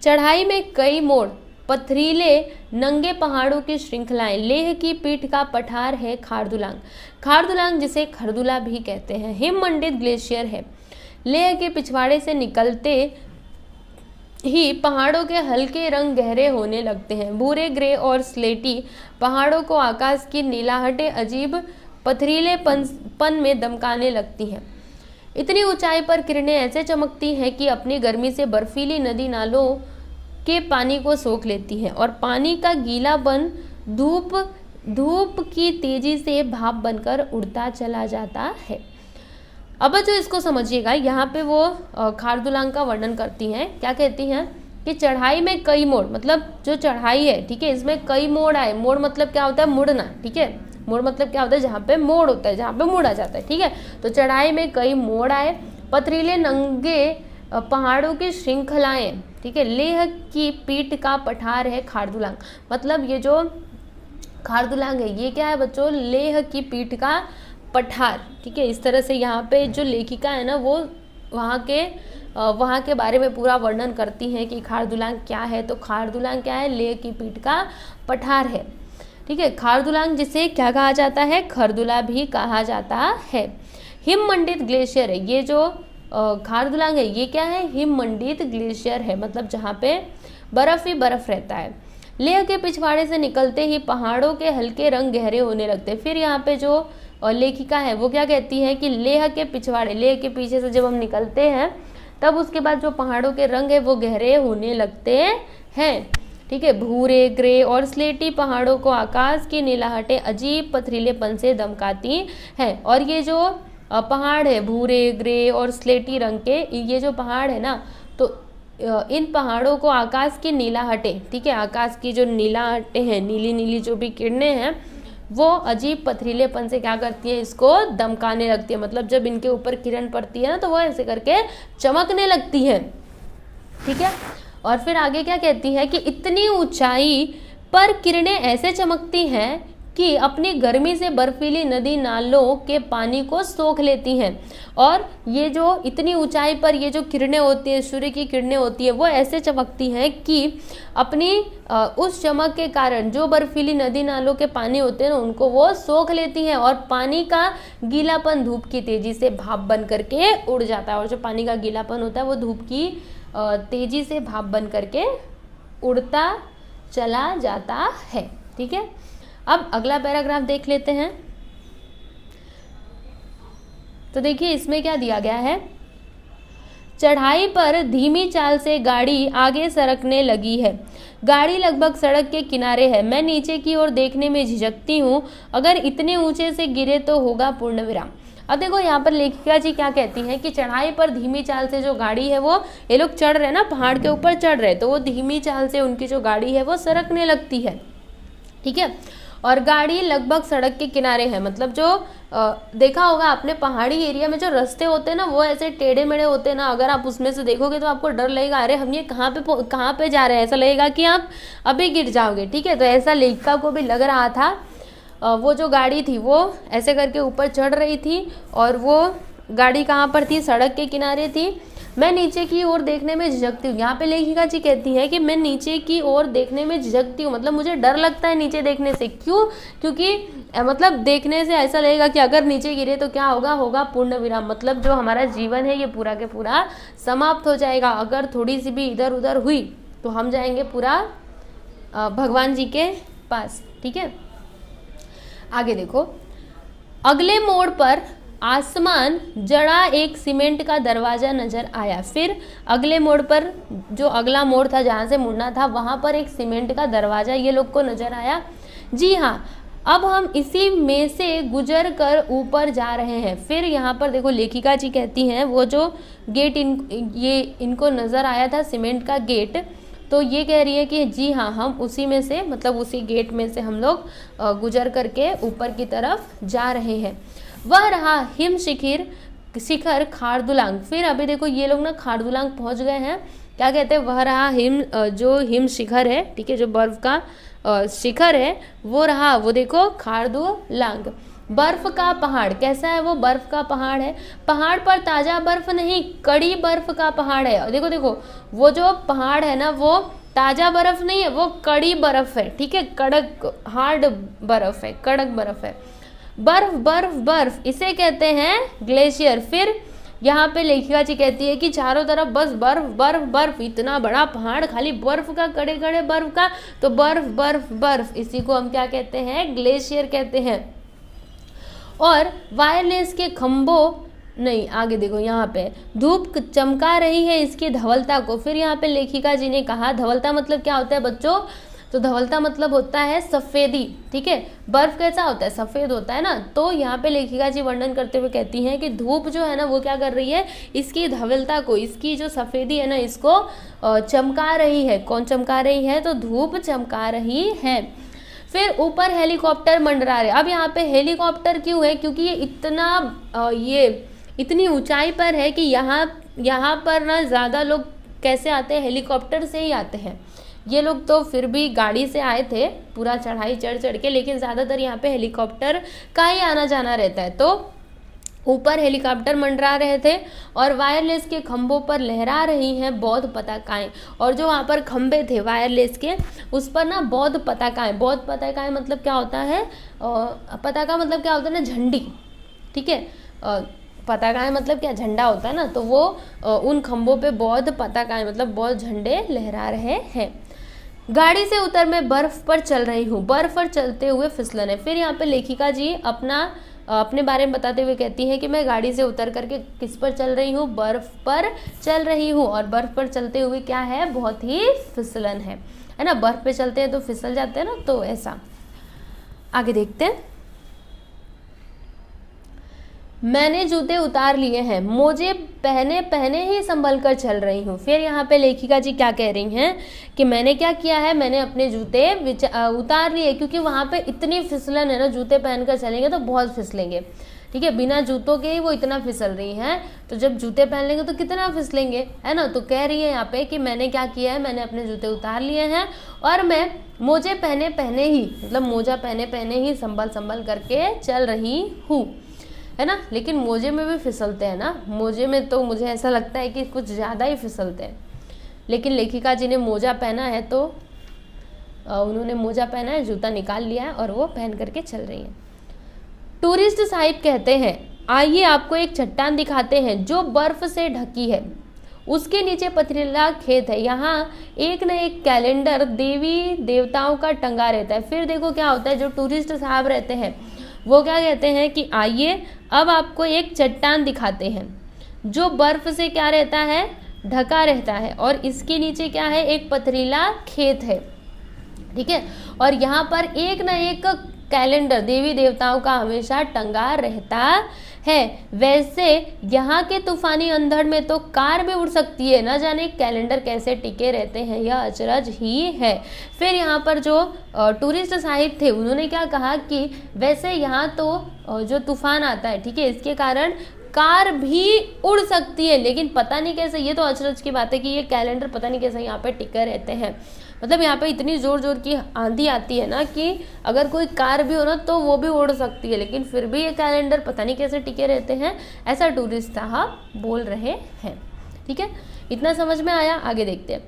चढ़ाई में कई मोड़, पथरीले नंगे पहाड़ों की श्रृंखलाएं, लेह की पीठ का पठार है खारदुलांग। खारदुलांग जिसे खरदुला भी कहते हैं, हिममंडित ग्लेशियर है। लेह के पिछवाड़े से निकलते ही पहाड़ों के हल्के रंग गहरे होने लगते हैं। भूरे, ग्रे और स्लेटी पहाड़ों को आकाश की नीलाहटें अजीब पथरीलेपन में दमकाने लगती हैं। इतनी ऊंचाई पर किरणें ऐसे चमकती हैं कि अपनी गर्मी से बर्फीली नदी नालों के पानी को सोख लेती हैं और पानी का गीलापन धूप की तेजी से भाप बनकर उड़ता चला जाता है। अब जो इसको समझिएगा, यहाँ पे वो खारदुलांग का वर्णन करती हैं। क्या कहती हैं कि चढ़ाई में कई मोड़, मतलब जो चढ़ाई है, ठीक है, इसमें कई मोड़ आए। मोड़ मतलब क्या होता है, मुड़ना, ठीक है, मोड़ मतलब क्या होता है, जहाँ पे मोड़ होता है, जहाँ पे मुड़ा जाता है, ठीक है। तो चढ़ाई में कई मोड़ आए, पथरीले नंगे पहाड़ों की श्रृंखलाएं, ठीक है, लेह की पीठ का पठार है खारदुलांग। मतलब ये जो खारदुलांग है ये क्या है बच्चों, लेह की पीठ का पठार, ठीक है। इस तरह से यहाँ पे जो लेखिका है ना वो वहाँ के बारे में पूरा वर्णन करती हैं कि खारदुलांग क्या है। तो खारदुलांग क्या है, लेह की पीठ का पठार है, ठीक है। खारदुलांग जिसे क्या कहा जाता है, खरदुला भी कहा जाता है। हिममंडित ग्लेशियर है, ये जो खारदुलांग है ये क्या है, हिममंडित ग्लेशियर है, मतलब जहाँ पे बर्फ ही बर्फ रहता है। लेह के पिछवाड़े से निकलते ही पहाड़ों के हल्के रंग गहरे होने लगते हैं। फिर यहाँ पे जो लेखिका है वो क्या कहती है कि लेह के पिछवाड़े, लेह के पीछे से जब हम निकलते हैं तब उसके बाद जो पहाड़ों के रंग है वो गहरे होने लगते हैं, ठीक है। भूरे, ग्रे और स्लेटी पहाड़ों को आकाश की नीलाहटें अजीब पथरीलेपन से दमकाती हैं। और ये जो पहाड़ है भूरे, ग्रे और स्लेटी रंग के, ये जो पहाड़ है ना, तो इन पहाड़ों को आकाश की नीलाहटें, ठीक है, आकाश की जो नीलाहटें हैं, नीली नीली जो भी किरणें हैं, वो अजीब पथरीलेपन से क्या करती है, इसको दमकाने लगती है। मतलब जब इनके ऊपर किरण पड़ती है ना तो वो ऐसे करके चमकने लगती है, ठीक है। और फिर आगे क्या कहती है कि इतनी ऊंचाई पर किरणें ऐसे चमकती हैं कि अपनी गर्मी से बर्फीली नदी नालों के पानी को सोख लेती हैं। और ये जो इतनी ऊंचाई पर ये जो किरणें होती है, सूर्य की किरणें होती है, वो ऐसे चमकती हैं कि अपनी उस चमक के कारण जो बर्फीली नदी नालों के पानी होते हैं ना, उनको वो सोख लेती हैं और पानी का गीलापन धूप की तेजी से भाप बन करके उड़ जाता है। और जो पानी का गीलापन होता है वो धूप की तेजी से भाप बन करके उड़ता चला जाता है, ठीक है। अब अगला पैराग्राफ देख लेते हैं। तो देखिए इसमें क्या दिया गया है, चढ़ाई पर धीमी चाल से गाड़ी आगे सरकने लगी है। गाड़ी लगभग सड़क के किनारे है। मैं नीचे की ओर देखने में झिझकती हूँ, अगर इतने ऊंचे से गिरे तो होगा पूर्ण विराम। अब देखो यहाँ पर लेखिका जी क्या कहती हैं कि चढ़ाई पर धीमी चाल से जो गाड़ी है, वो ये लोग चढ़ रहे हैं ना, पहाड़ के ऊपर चढ़ रहे, तो वो धीमी चाल से उनकी जो गाड़ी है वो सरकने लगती है, ठीक है। और गाड़ी लगभग सड़क के किनारे है, मतलब जो देखा होगा आपने पहाड़ी एरिया में जो रास्ते होते हैं ना, वो ऐसे टेढ़े मेढ़े होते हैं ना, अगर आप उसमें से देखोगे तो आपको डर लगेगा, अरे हम ये कहाँ पे जा रहे हैं, ऐसा लगेगा कि आप अभी गिर जाओगे, ठीक है। तो ऐसा लेखिका को भी लग रहा था। वो जो गाड़ी थी वो ऐसे करके ऊपर चढ़ रही थी और वो गाड़ी कहाँ पर थी, सड़क के किनारे थी। मैं नीचे की ओर देखने में झिझकती हूँ। यहाँ पे लेखिका जी कहती है कि मैं नीचे की ओर देखने में झिझकती हूँ, मतलब मुझे डर लगता है नीचे देखने से। क्यों? क्योंकि मतलब देखने से ऐसा लगेगा कि अगर नीचे गिरे तो क्या होगा, होगा पूर्ण विराम, मतलब जो हमारा जीवन है ये पूरा के पूरा समाप्त हो जाएगा। अगर थोड़ी सी भी इधर उधर हुई तो हम जाएंगे पूरा भगवान जी के पास, ठीक है। आगे देखो, अगले मोड़ पर आसमान जड़ा एक सीमेंट का दरवाजा नजर आया। फिर अगले मोड़ पर, जो अगला मोड़ था जहाँ से मुड़ना था, वहाँ पर एक सीमेंट का दरवाजा ये लोग को नजर आया। जी हाँ, अब हम इसी में से गुजर कर ऊपर जा रहे हैं। फिर यहाँ पर देखो लेखिका जी कहती हैं, वो जो गेट इनको नजर आया था, सीमेंट का गेट, तो ये कह रही है कि जी हाँ, हम उसी में से, मतलब उसी गेट में से हम लोग गुजर करके ऊपर की तरफ जा रहे हैं। वह रहा हिम शिखर खारदुलांग। फिर अभी देखो ये लोग ना खारदुलांग पहुंच गए हैं। क्या कहते हैं, वह रहा जो हिम शिखर है, ठीक है, जो बर्फ का शिखर है, वो रहा, वो देखो खारदुलांग। बर्फ का पहाड़ कैसा है, वो बर्फ का पहाड़ है। पहाड़ पर ताजा बर्फ नहीं, कड़ी बर्फ का पहाड़ है। देखो देखो, वो जो पहाड़ है ना, वो ताजा बर्फ नहीं है, वो कड़ी बर्फ है, ठीक है, कड़क हार्ड बर्फ है, कड़क बर्फ है। बर्फ बर्फ बर्फ इसे कहते हैं ग्लेशियर। फिर यहाँ पे लेखिका जी कहती है कि चारों तरफ बस बर्फ बर्फ बर्फ, इतना बड़ा पहाड़ खाली बर्फ का, कड़े कड़े बर्फ का, तो बर्फ बर्फ बर्फ, इसी को हम क्या कहते हैं, ग्लेशियर कहते हैं। और वायरलेस के खंभों, नहीं आगे देखो, यहाँ पे धूप चमका रही है इसकी धवलता को। फिर यहाँ पे लेखिका जी ने कहा, धवलता मतलब क्या होता है बच्चों, तो धवलता मतलब होता है सफ़ेदी, ठीक है। बर्फ कैसा होता है, सफ़ेद होता है ना। तो यहाँ पे लेखिका जी वर्णन करते हुए कहती हैं कि धूप जो है ना, वो क्या कर रही है, इसकी धवलता को, इसकी जो सफ़ेदी है ना, इसको चमका रही है। कौन चमका रही है, तो धूप चमका रही है। फिर ऊपर हेलीकॉप्टर मंडरा रहे। अब यहाँ पे हेलीकॉप्टर क्यों है, क्योंकि ये इतनी ऊंचाई पर है कि यहाँ पर ना ज़्यादा लोग कैसे आते हैं, हेलीकॉप्टर से ही आते हैं। ये लोग तो फिर भी गाड़ी से आए थे पूरा चढ़ाई चढ़ चढ़ के, लेकिन ज़्यादातर यहाँ पे हेलीकॉप्टर का ही आना जाना रहता है। तो ऊपर हेलीकॉप्टर मंडरा रहे थे और वायरलेस के खंभों पर लहरा रही हैं बौद्ध पताकाएं। और जो वहाँ पर खंभे थे वायरलेस के, उस पर ना बौद्ध पताकाएं, बौद्ध पताकाएं मतलब क्या होता है, पताका मतलब क्या होता है ना, झंडी, ठीक है। पताकाएं मतलब क्या, झंडा होता है ना, तो वो उन खंभों पे बौद्ध पताकाएं मतलब बौद्ध झंडे लहरा रहे हैं। गाड़ी से उतर मैं बर्फ पर चल रही हूँ, बर्फ पर चलते हुए फिसलन है। फिर यहाँ पे लेखिका जी अपने बारे में बताते हुए कहती है कि मैं गाड़ी से उतर करके किस पर चल रही हूँ, बर्फ पर चल रही हूँ। और बर्फ पर चलते हुए क्या है, बहुत ही फिसलन है ना। बर्फ पे चलते हैं तो फिसल जाते हैं ना, तो ऐसा। आगे देखते हैं। मैंने जूते उतार लिए हैं, मोजे पहने पहने ही संभल कर चल रही हूँ। फिर यहाँ पे लेखिका जी क्या कह रही हैं कि मैंने क्या किया है, मैंने अपने जूते उतार लिए, क्योंकि वहाँ पे इतनी फिसलन है ना, जूते पहनकर चलेंगे तो बहुत फिसलेंगे, ठीक है, बिना जूतों के ही वो इतना फिसल रही हैं, तो जब जूते पहन लेंगे तो कितना फिसलेंगे, है ना। तो कह रही है यहाँ पे कि मैंने क्या किया है, मैंने अपने जूते उतार लिए हैं और मैं मोजे पहने पहने ही, मतलब मोजा पहने पहने ही संभल संभल करके चल रही हूँ, है ना। लेकिन मोजे में भी फिसलते हैं ना, मोजे में तो मुझे ऐसा लगता है कि कुछ ज़्यादा ही फिसलते हैं। लेकिन लेखिका जी ने मोजा पहना है तो उन्होंने मोजा पहना है, जूता निकाल लिया है और वो पहन करके चल रही हैं। टूरिस्ट साहिब कहते हैं, आइए आपको एक चट्टान दिखाते हैं जो बर्फ से ढकी है, उसके नीचे पथरीला खेत है, यहाँ एक न एक कैलेंडर देवी देवताओं का टंगा रहता है। फिर देखो क्या होता है, जो टूरिस्ट साहब रहते हैं वो क्या कहते हैं कि आइए अब आपको एक चट्टान दिखाते हैं जो बर्फ से क्या रहता है, ढका रहता है, और इसके नीचे क्या है, एक पथरीला खेत है, ठीक है, और यहाँ पर एक न एक कैलेंडर देवी देवताओं का हमेशा टंगा रहता है। वैसे यहाँ के तूफानी अंधड़ में तो कार भी उड़ सकती है, ना जाने कैलेंडर कैसे टिके रहते हैं, यह अचरज ही है। फिर यहाँ पर जो टूरिस्ट साहिब थे उन्होंने क्या कहा कि वैसे यहाँ तो जो तूफान आता है, ठीक है, इसके कारण कार भी उड़ सकती है, लेकिन पता नहीं कैसे, ये तो अचरज की बात है कि ये कैलेंडर पता नहीं कैसे यहाँ पे टिके रहते हैं। मतलब यहाँ पे इतनी जोर जोर की आंधी आती है ना कि अगर कोई कार भी हो ना तो वो भी उड़ सकती है, लेकिन फिर भी ये कैलेंडर पता नहीं कैसे टिके रहते हैं, ऐसा टूरिस्ट साहब बोल रहे हैं, ठीक है। इतना समझ में आया, आगे देखते हैं।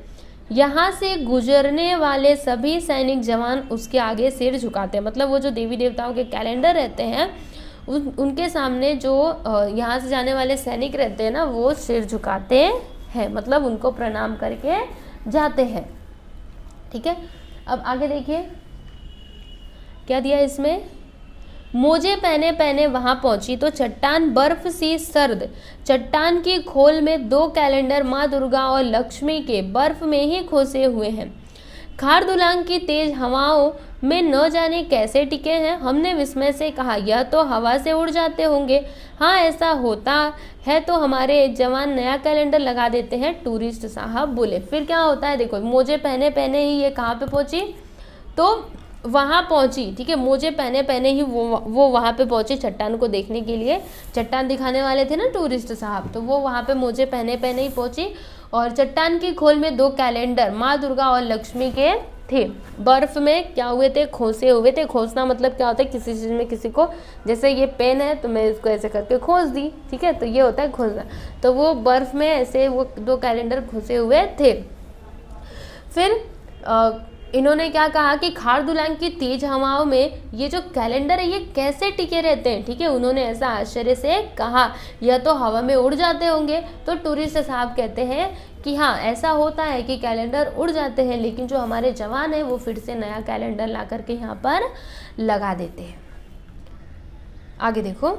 यहाँ से गुजरने वाले सभी सैनिक जवान उसके आगे सिर झुकाते हैं, मतलब वो जो देवी देवताओं के कैलेंडर रहते हैं उनके सामने जो यहाँ से जाने वाले सैनिक रहते हैं ना वो सिर झुकाते हैं, मतलब उनको प्रणाम करके जाते हैं, ठीक है। अब आगे देखिए क्या दिया इसमें, मोजे पहने पहने वहां पहुंची तो चट्टान बर्फ सी सर्द, चट्टान की खोल में 2 कैलेंडर माँ दुर्गा और लक्ष्मी के बर्फ में ही खोसे हुए हैं। खारदुलांग की तेज हवाओं में न जाने कैसे टिके हैं। हमने विस्मय से कहा, यह तो हवा से उड़ जाते होंगे। हाँ ऐसा होता है तो हमारे जवान नया कैलेंडर लगा देते हैं, टूरिस्ट साहब बोले। फिर क्या होता है देखो, मोजे पहने पहने ही ये कहाँ पे पहुंची, तो वहाँ पहुंची, ठीक है, मोजे पहने पहने ही वो वहाँ पे पहुंची चट्टान को देखने के लिए। चट्टान दिखाने वाले थे ना टूरिस्ट साहब, तो वो वहाँ पे मोजे पहने पहने ही पहुंची और चट्टान की खोल में 2 कैलेंडर माँ दुर्गा और लक्ष्मी के थे। बर्फ में क्या हुए थे, खोसे हुए थे। खोसना मतलब क्या होता है, किसी चीज़ में किसी को, जैसे ये पेन है तो मैं इसको ऐसे करके खोस दी, ठीक है, तो ये होता है खोसना। तो वो बर्फ में ऐसे वो 2 कैलेंडर खोसे हुए थे। फिर इन्होंने क्या कहा कि खारदुलांग की तेज हवाओं में ये जो कैलेंडर है ये कैसे टिके रहते हैं, ठीक है, उन्होंने ऐसा आश्चर्य से कहा, यह तो हवा में उड़ जाते होंगे। तो टूरिस्ट साहब कहते हैं कि हाँ ऐसा होता है कि कैलेंडर उड़ जाते हैं, लेकिन जो हमारे जवान हैं वो फिर से नया कैलेंडर ला करके यहाँ पर लगा देते हैं। आगे देखो,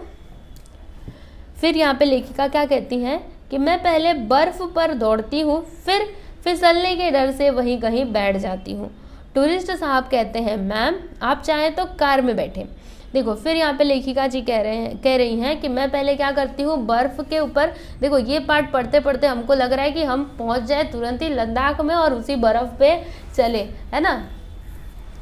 फिर यहाँ पे लेखिका क्या कहती हैं कि मैं पहले बर्फ पर दौड़ती हूँ, फिर फिसलने के डर से वहीं कहीं बैठ जाती हूँ। टूरिस्ट साहब कहते हैं, मैम आप चाहें तो कार में बैठे। देखो फिर यहाँ पे लेखिका जी कह रही हैं कि मैं पहले क्या करती हूँ, बर्फ के ऊपर, देखो ये पार्ट पढ़ते पढ़ते हमको लग रहा है कि हम पहुँच जाए तुरंत ही लद्दाख में और उसी बर्फ पे चले, है ना।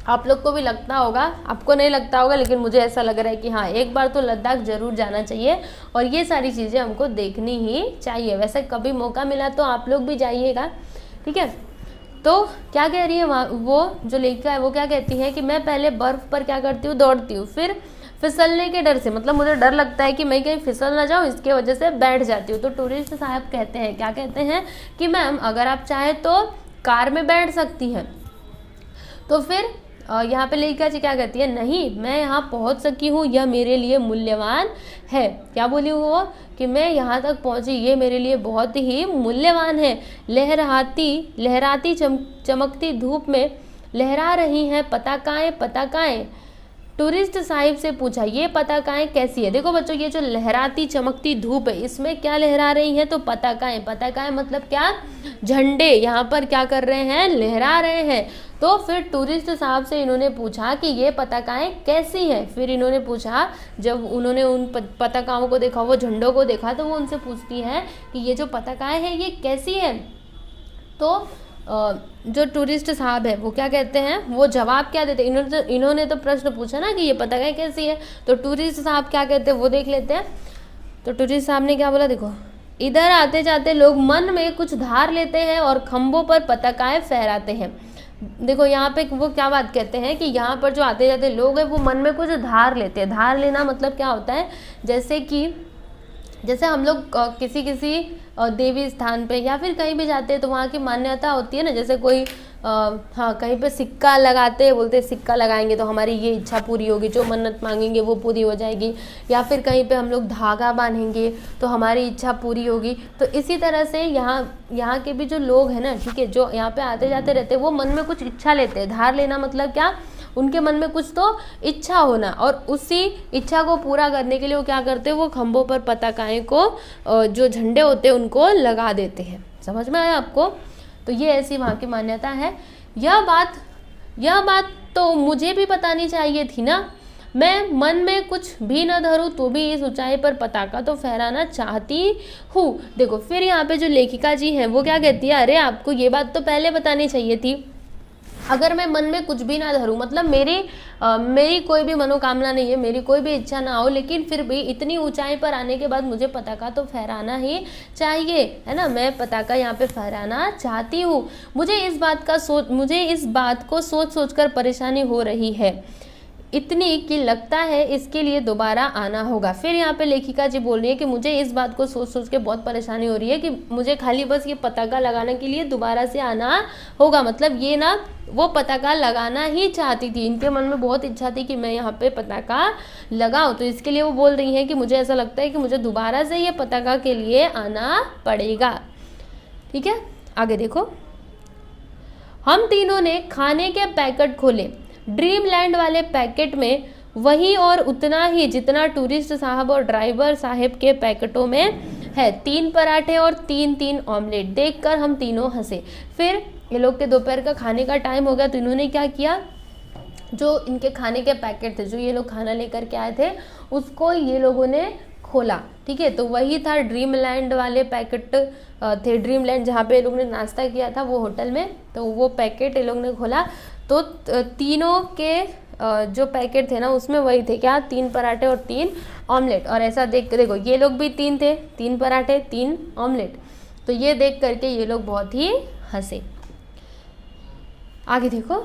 आप लोग को भी लगता होगा, आपको नहीं लगता होगा, लेकिन मुझे ऐसा लग रहा है कि हाँ एक बार तो लद्दाख ज़रूर जाना चाहिए और ये सारी चीज़ें हमको देखनी ही चाहिए। वैसे कभी मौका मिला तो आप लोग भी जाइएगा, ठीक है। तो क्या कह रही है वो जो लेखिका है वो क्या कहती है कि मैं पहले बर्फ़ पर क्या करती हूँ, दौड़ती हूँ, फिर फिसलने के डर से, मतलब मुझे डर लगता है कि मैं कहीं फिसल ना जाऊँ, इसके वजह से बैठ जाती हूँ। तो टूरिस्ट साहब कहते हैं, क्या कहते हैं कि मैम अगर आप चाहें तो कार में बैठ सकती हैं। तो फिर यहाँ पे लेखिका जी क्या कहती है, नहीं मैं यहाँ पहुँच सकी हूँ, यह मेरे लिए मूल्यवान है। क्या बोली वो कि मैं यहाँ तक पहुँची, ये मेरे लिए बहुत ही मूल्यवान है। लहराती चमकती धूप में लहरा रही हैं पताकाएं, टूरिस्ट साहिब से पूछा ये पताकाएं कैसी है। देखो बच्चों ये जो लहराती चमकती धूप है इसमें क्या लहरा रही हैं, तो पताकाएं। पताकाएं मतलब क्या, झंडे यहाँ पर क्या कर रहे हैं, लहरा रहे हैं। तो फिर टूरिस्ट साहब से इन्होंने पूछा कि ये पताकाएं कैसी हैं। फिर इन्होंने पूछा, जब उन्होंने उन पताकाओं को देखा, वो झंडों को देखा, तो वो उनसे पूछती है कि ये जो पताकाएं हैं ये कैसी है। तो जो टूरिस्ट साहब है वो क्या कहते हैं, वो जवाब क्या देते हैं। इन्होंने तो प्रश्न पूछा ना कि ये पताकाएं कैसी है, तो टूरिस्ट साहब क्या कहते हैं वो देख लेते हैं। तो टूरिस्ट साहब ने क्या बोला, देखो, इधर आते जाते लोग मन में कुछ धार लेते हैं और खंभों पर पताकाएं फहराते हैं। देखो यहाँ पे वो क्या बात कहते हैं कि यहाँ पर जो आते जाते लोग हैं वो मन में कुछ धार लेते हैं। धार लेना मतलब क्या होता है, जैसे हम लोग किसी देवी स्थान पे या फिर कहीं भी जाते हैं तो वहाँ की मान्यता होती है ना, जैसे कोई कहीं पे सिक्का लगाते हैं, बोलते हैं सिक्का लगाएंगे तो हमारी ये इच्छा पूरी होगी, जो मन्नत मांगेंगे वो पूरी हो जाएगी। या फिर कहीं पे हम लोग धागा बांधेंगे तो हमारी इच्छा पूरी होगी। तो इसी तरह से यहाँ के भी जो लोग हैं ना, ठीक है, जो यहाँ पे आते जाते रहते हैं, वो मन में कुछ इच्छा लेते हैं। धार लेना मतलब क्या, उनके मन में कुछ तो इच्छा होना, और उसी इच्छा को पूरा करने के लिए वो क्या करते हैं, वो खंभों पर पताकाएं को, जो झंडे होते हैं उनको लगा देते हैं। समझ में आया आपको। तो ये ऐसी वहाँ की मान्यता है। यह बात तो मुझे भी बतानी चाहिए थी ना। मैं मन में कुछ भी न धरूं तो भी इस ऊंचाई पर पताका तो फहराना चाहती हूँ। देखो फिर यहाँ पे जो लेखिका जी हैं वो क्या कहती है, अरे आपको ये बात तो पहले बतानी चाहिए थी। अगर मैं मन में कुछ भी ना धरूं, मतलब मेरी कोई भी मनोकामना नहीं है, मेरी कोई भी इच्छा ना हो, लेकिन फिर भी इतनी ऊंचाई पर आने के बाद मुझे पताका तो फहराना ही चाहिए, है ना। मैं पताका यहाँ पे फहराना चाहती हूँ। मुझे इस बात को सोच कर परेशानी हो रही है, इतनी कि लगता है इसके लिए दोबारा आना होगा। फिर यहाँ पे लेखिका जी बोल रही है कि मुझे इस बात को सोच के बहुत परेशानी हो रही है कि मुझे खाली बस ये पताका लगाने के लिए दोबारा से आना होगा। मतलब ये ना वो पताका लगाना ही चाहती थी, इनके मन में बहुत इच्छा थी कि मैं यहाँ पे पताका लगाऊं, तो इसके लिए वो बोल रही हैं कि मुझे ऐसा लगता है कि मुझे दोबारा से ये पताका के लिए आना पड़ेगा। ठीक है, आगे देखो। हम तीनों ने खाने के पैकेट खोले। ड्रीमलैंड वाले पैकेट में वही और उतना ही जितना टूरिस्ट साहब और ड्राइवर साहब के पैकेटों में है, 3 पराठे और 3 ऑमलेट। देखकर हम तीनों हंसे। फिर ये लोग के दोपहर का खाने का टाइम हो गया, तो इन्होंने क्या किया, जो इनके खाने के पैकेट थे, जो ये लोग खाना लेकर के आए थे, उसको ये लोगों ने खोला। ठीक है, तो वही था ड्रीमलैंड वाले पैकेट थे। ड्रीमलैंड जहाँ पे ये लोग ने नाश्ता किया था वो होटल में, तो वो पैकेट ये लोग ने खोला। तो तीनों के जो पैकेट थे ना उसमें वही थे, क्या, 3 पराठे और 3 ऑमलेट। और ऐसा देख कर देखो, ये लोग भी 3 थे, 3 पराठे 3 ऑमलेट। तो ये देख करके ये लोग बहुत ही हंसे। आगे देखो,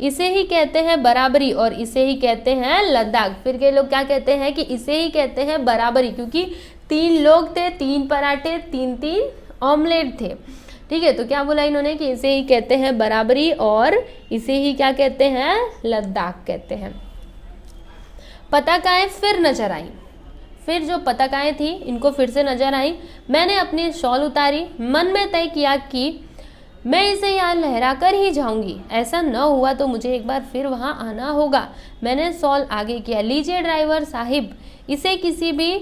इसे ही कहते हैं बराबरी और इसे ही कहते हैं लद्दाख। फिर के लोग क्या कहते हैं कि इसे ही कहते हैं बराबरी, क्योंकि 3 लोग थे, 3 पराठे 3 ऑमलेट थे। ठीक है, तो क्या बोला इन्होंने कि इसे ही कहते हैं बराबरी और इसे ही क्या कहते हैं, लद्दाख कहते हैं। पताकाएं फिर नजर आई। फिर जो पताकाएं थी इनको फिर से नजर आई। मैंने अपनी शॉल उतारी, मन में तय किया कि मैं इसे यहाँ लहरा कर ही जाऊंगी। ऐसा न हुआ तो मुझे एक बार फिर वहाँ आना होगा। मैंने शॉल आगे किया। लीजिए ड्राइवर साहिब, इसे किसी भी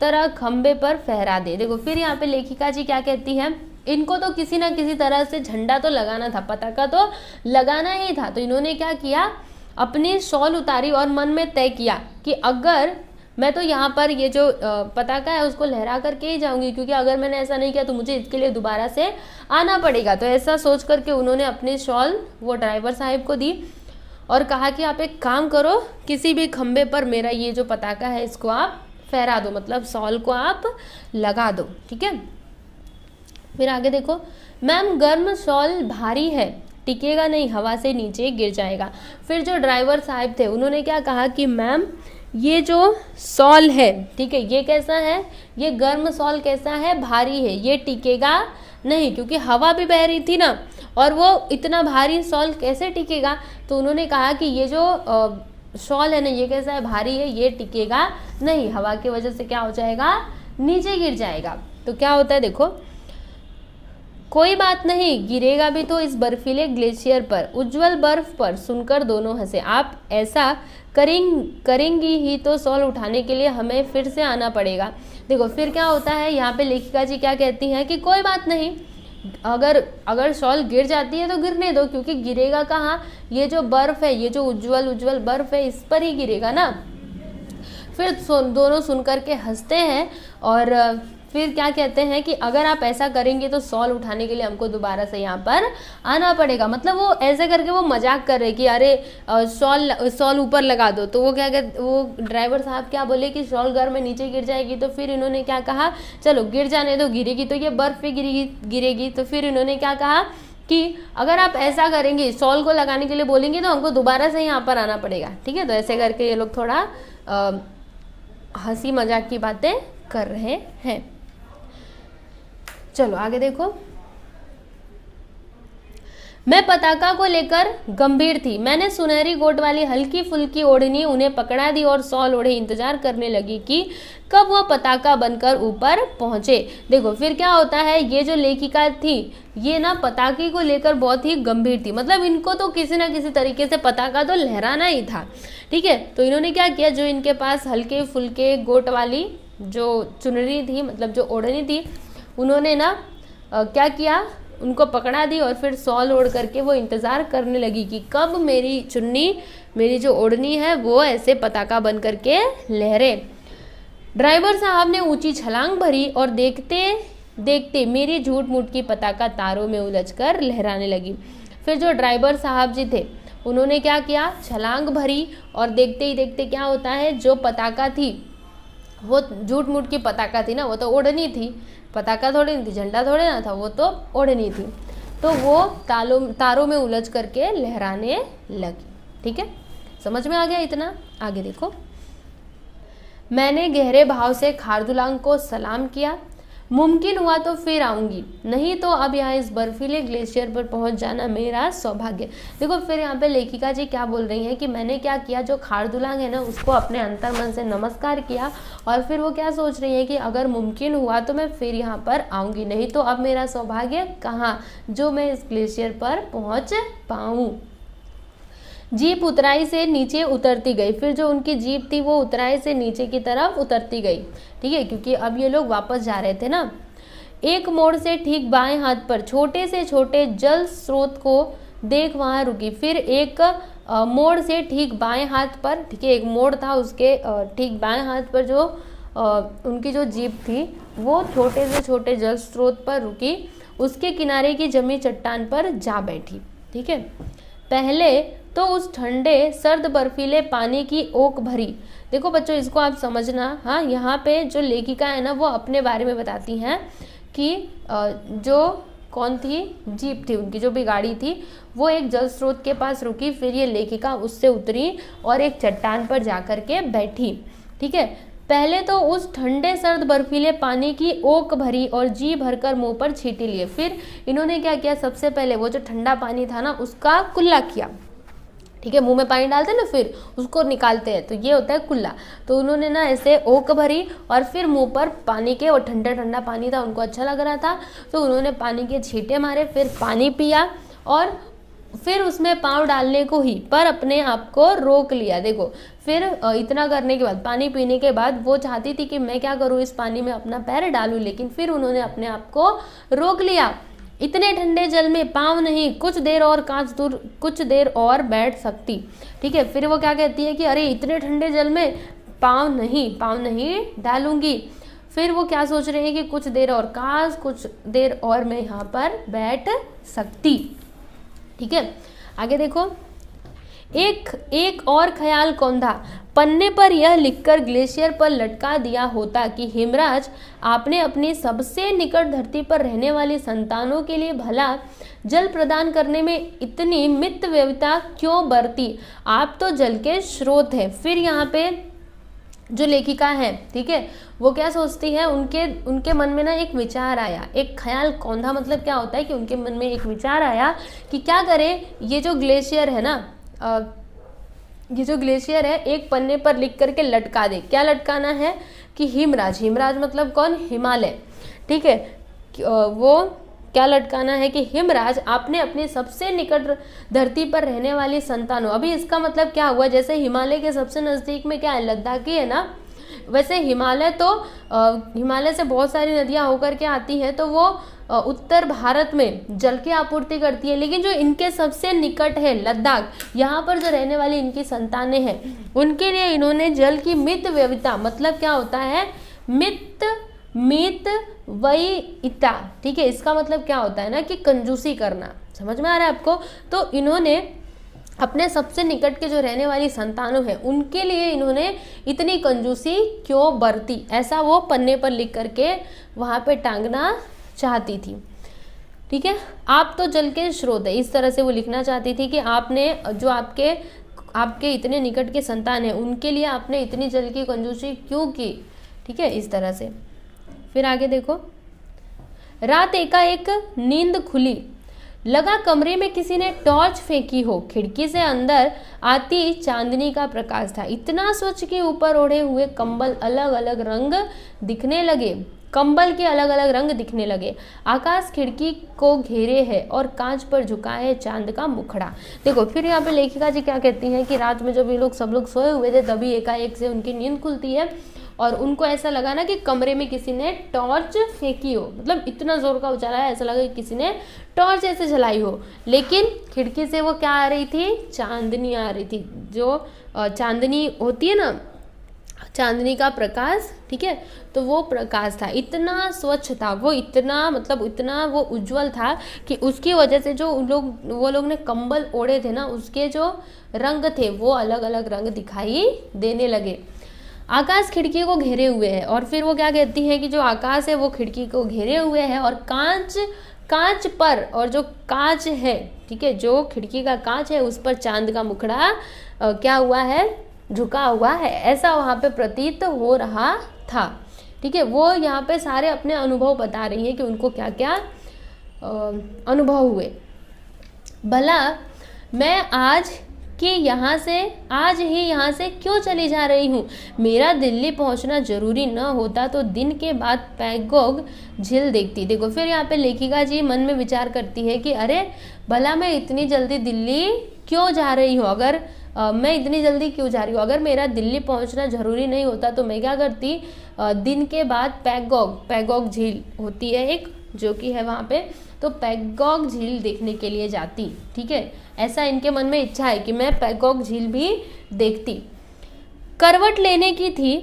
तरह खंबे पर फहरा दे। देखो फिर यहाँ पे लेखिका जी क्या कहती है, इनको तो किसी ना किसी तरह से झंडा तो लगाना था, पताका तो लगाना ही था। तो इन्होंने क्या किया, अपनी शॉल उतारी और मन में तय किया कि अगर मैं तो यहाँ पर ये जो पताका है उसको लहरा करके ही जाऊंगी, क्योंकि अगर मैंने ऐसा नहीं किया तो मुझे इसके लिए दोबारा से आना पड़ेगा। तो ऐसा सोच करके उन्होंने अपनी शॉल वो ड्राइवर साहब को दी और कहा कि आप एक काम करो, किसी भी खंबे पर मेरा ये जो पताका है इसको आप फहरा दो, मतलब शॉल को आप लगा दो। ठीक है, फिर आगे देखो। मैम गर्म शॉल भारी है, टिकेगा नहीं, हवा से नीचे गिर जाएगा। फिर जो ड्राइवर साहब थे उन्होंने क्या कहा कि मैम ये जो शॉल है, ठीक है, ये कैसा है, ये गर्म शॉल कैसा है, भारी है, ये टिकेगा नहीं, क्योंकि हवा भी बह रही थी ना, और वो इतना भारी शॉल कैसे टिकेगा। तो उन्होंने कहा कि ये जो शॉल है ना ये कैसा है, भारी है, ये टिकेगा नहीं, हवा की वजह से क्या हो जाएगा, नीचे गिर जाएगा। तो क्या होता है देखो, कोई बात नहीं, गिरेगा भी तो इस बर्फीले ग्लेशियर पर, उज्जवल बर्फ पर। सुनकर दोनों हंसे। आप ऐसा करेंगी ही तो शॉल उठाने के लिए हमें फिर से आना पड़ेगा। देखो फिर क्या होता है, यहाँ पे लेखिका जी क्या कहती हैं कि कोई बात नहीं, अगर शॉल गिर जाती है तो गिरने दो, क्योंकि गिरेगा कहाँ, ये जो बर्फ है, ये जो उज्जवल बर्फ है, इस पर ही गिरेगा ना। फिर दोनों सुनकर के हंसते हैं और फिर क्या कहते हैं कि अगर आप ऐसा करेंगे तो शॉल उठाने के लिए हमको दोबारा से यहाँ पर आना पड़ेगा। मतलब वो ऐसे करके वो मजाक कर रहे कि अरे शॉल ऊपर लगा दो। तो वो क्या कहते, वो ड्राइवर साहब क्या बोले कि शॉल घर में नीचे गिर जाएगी। तो फिर इन्होंने क्या कहा, चलो गिर जाने दो, गिरेगी तो ये बर्फ पे गिरेगी। तो फिर इन्होंने क्या कहा कि अगर आप ऐसा करेंगे, शॉल को लगाने के लिए बोलेंगे तो हमको दोबारा से यहाँ पर आना पड़ेगा। ठीक है, तो ऐसे करके ये लोग थोड़ा हंसी मजाक की बातें कर रहे हैं। चलो आगे देखो। मैं पताका को लेकर गंभीर थी। मैंने सुनहरी गोट वाली हल्की फुल्की ओढ़नी उन्हें पकड़ा दी और शॉल ओढ़े इंतजार करने लगी कि कब वो पताका बनकर ऊपर पहुंचे। देखो फिर क्या होता है, ये जो लेखिका थी ये ना पताके को लेकर बहुत ही गंभीर थी। मतलब इनको तो किसी ना किसी तरीके से पताका तो लहराना ही था। ठीक है, तो इन्होंने क्या किया, जो इनके पास हल्के फुल्के गोट वाली जो चुनरी थी, मतलब जो ओढ़नी थी, उन्होंने ना क्या किया, उनको पकड़ा दी और फिर शॉल ओढ़ करके वो इंतज़ार करने लगी कि कब मेरी चुन्नी, मेरी जो ओढ़नी है वो ऐसे पताका बन करके लहरे। ड्राइवर साहब ने ऊंची छलांग भरी और देखते देखते मेरी झूठ मूठ की पताका तारों में उलझकर लहराने लगी। फिर जो ड्राइवर साहब जी थे उन्होंने क्या किया, छलांग भरी और देखते ही देखते क्या होता है, जो पताका थी वो झूठ मूठ की पताका थी ना, वो तो ओढ़नी थी, पताका थोड़ी नहीं थी, झंडा थोड़े ना था, वो तो ओढ़नी थी। तो वो तारों में उलझ करके लहराने लगी। ठीक है, समझ में आ गया इतना। आगे देखो। मैंने गहरे भाव से खारदुलांग को सलाम किया। मुमकिन हुआ तो फिर आऊंगी, नहीं तो अब यहाँ इस बर्फीले ग्लेशियर पर पहुंच जाना मेरा सौभाग्य। देखो फिर यहाँ पे लेखिका जी क्या बोल रही हैं कि मैंने क्या किया, जो खारदुलांग है ना उसको अपने अंतर्मन से नमस्कार किया और फिर वो क्या सोच रही है कि अगर मुमकिन हुआ तो मैं फिर यहाँ पर आऊंगी, नहीं तो अब मेरा सौभाग्य कहाँ जो मैं इस ग्लेशियर पर पहुँच पाऊँ। जीप उतराई से नीचे उतरती गई। फिर जो उनकी जीप थी वो उतराई से नीचे की तरफ उतरती गई। ठीक है, क्योंकि अब ये लोग वापस जा रहे थे ना। एक मोड़ से ठीक बाएं हाथ पर छोटे से छोटे जल स्रोत को देख वहां रुकी। फिर एक मोड़ से ठीक बाएं हाथ पर, ठीक है, एक मोड़ था उसके ठीक बाएं हाथ पर जो उनकी जो जीप थी वो छोटे से छोटे जल स्रोत पर रुकी। उसके किनारे की जमी चट्टान पर जा बैठी। ठीक है, पहले तो उस ठंडे सर्द बर्फीले पानी की ओक भरी। देखो बच्चों इसको आप समझना। हाँ, यहाँ पे जो लेखिका है ना वो अपने बारे में बताती हैं कि जो कौन थी, जीप थी उनकी, जो भी गाड़ी थी वो एक जल स्रोत के पास रुकी। फिर ये लेखिका उससे उतरी और एक चट्टान पर जाकर के बैठी। ठीक है, पहले तो उस ठंडे सर्द बर्फीले पानी की ओक भरी और जी भरकर मुंह पर छींटी लिए। फिर इन्होंने क्या किया, सबसे पहले वो जो ठंडा पानी था ना उसका कुल्ला किया। ठीक है, मुंह में पानी डालते हैं ना फिर उसको निकालते हैं, तो ये होता है कुल्ला। तो उन्होंने ना ऐसे ओक भरी और फिर मुंह पर पानी के, और ठंडा ठंडा पानी था, उनको अच्छा लग रहा था तो उन्होंने पानी के छींटे मारे, फिर पानी पिया और फिर उसमें पाँव डालने को ही पर अपने आप को रोक लिया। देखो फिर इतना करने के बाद, पानी पीने के बाद वो चाहती थी कि मैं क्या करूँ, इस पानी में अपना पैर डालूं, लेकिन फिर उन्होंने अपने आप को रोक लिया। इतने ठंडे जल में पाँव नहीं, कुछ देर और कांच दूर कुछ देर और बैठ सकती। ठीक है, फिर वो क्या कहती है कि अरे इतने ठंडे जल में पाँव नहीं डालूंगी। फिर वो क्या सोच रहे हैं कि कुछ देर और, काश कुछ देर और मैं यहाँ पर बैठ सकती। ठीक है, आगे देखो। एक और ख्याल कौंधा। पन्ने पर यह लिखकर ग्लेशियर पर लटका दिया होता कि हिमराज, आपने अपनी सबसे निकट धरती पर रहने वाली संतानों के लिए भला जल प्रदान करने में इतनी मितव्ययिता क्यों बरती? आप तो जल के स्रोत हैं। फिर यहाँ पे जो लेखिका है, ठीक है, वो क्या सोचती है, उनके मन में ना एक विचार आया, एक ख्याल कौंधा। मतलब क्या होता है कि उनके मन में एक विचार आया कि क्या करें, ये जो ग्लेशियर है ना, ये जो ग्लेशियर है एक पन्ने पर लिख करके लटका दे। क्या लटकाना है कि हिमराज मतलब कौन, हिमालय। ठीक है, वो क्या लटकाना है कि हिमराज आपने अपनी सबसे निकट धरती पर रहने वाली संतानों, अभी इसका मतलब क्या हुआ, जैसे हिमालय के सबसे नज़दीक में क्या है, लद्दाख ही है ना, वैसे हिमालय तो हिमालय से बहुत सारी नदियां होकर के आती हैं, तो वो उत्तर भारत में जल की आपूर्ति करती है, लेकिन जो इनके सबसे निकट है लद्दाख, यहाँ पर जो रहने वाली इनकी संतानें हैं, उनके लिए इन्होंने जल की मित व्ययिता, मतलब क्या होता है, मित व्ययिता, ठीक है, इसका मतलब क्या होता है ना कि कंजूसी करना, समझ में आ रहा है आपको। तो इन्होंने अपने सबसे निकट के जो रहने वाली संतानों हैं उनके लिए इन्होंने इतनी कंजूसी क्यों बरती, ऐसा वो पन्ने पर लिख करके वहाँ पे टांगना चाहती थी। ठीक है, आप तो जल के स्रोत है, इस तरह से वो लिखना चाहती थी कि आपने जो आपके इतने निकट के संतान हैं उनके लिए आपने इतनी जल की कंजूसी क्यों की। ठीक है, इस तरह से। फिर आगे देखो, रात एकाएक नींद खुली, लगा कमरे में किसी ने टॉर्च फेंकी हो, खिड़की से अंदर आती चांदनी का प्रकाश था, इतना स्वच्छ कि ऊपर ओढ़े हुए कंबल अलग अलग रंग दिखने लगे, कंबल के अलग अलग रंग दिखने लगे, आकाश खिड़की को घेरे है और कांच पर झुका है चांद का मुखड़ा। देखो फिर यहाँ पे लेखिका जी क्या कहती हैं कि रात में जब ये लोग सब लोग सोए हुए थे तभी एकाएक से उनकी नींद खुलती है और उनको ऐसा लगा ना कि कमरे में किसी ने टॉर्च फेंकी हो, मतलब इतना जोर का उछाला है, ऐसा लगा कि किसी ने टॉर्च ऐसे जलाई हो, लेकिन खिड़की से वो क्या आ रही थी, चांदनी आ रही थी, जो चांदनी होती है ना, चांदनी का प्रकाश। ठीक है, तो वो प्रकाश था, इतना स्वच्छ था वो, इतना मतलब इतना वो उज्जवल था कि उसकी वजह से जो वो लोग ने कंबल ओढ़े थे ना, उसके जो रंग थे वो अलग अलग रंग दिखाई देने लगे। आकाश खिड़की को घेरे हुए है, और फिर वो क्या कहती है कि जो आकाश है वो खिड़की को घेरे हुए है और कांच पर, और जो कांच है, ठीक है, जो खिड़की का कांच है उस पर चांद का मुखड़ा क्या हुआ है, झुका हुआ है, ऐसा वहाँ पे प्रतीत हो रहा था। ठीक है, वो यहाँ पे सारे अपने अनुभव बता रही है कि उनको क्या क्या अनुभव हुए। भला मैं आज ही यहाँ से क्यों चली जा रही हूँ, मेरा दिल्ली पहुँचना जरूरी न होता तो दिन के बाद पैगोंग झील देखती। देखो फिर यहाँ पे लेखिका जी मन में विचार करती है कि अरे भला मैं इतनी जल्दी दिल्ली क्यों जा रही हूँ, अगर मैं इतनी जल्दी क्यों जा रही हूँ, अगर मेरा दिल्ली पहुँचना जरूरी नहीं होता तो मैं क्या करती, दिन के बाद पैगोंग झील होती है एक, जो कि है वहाँ पे, तो पैगोंग झील देखने के लिए जाती। ठीक है, ऐसा इनके मन में इच्छा है कि मैं पैगोंग झील भी देखती। करवट लेने की थी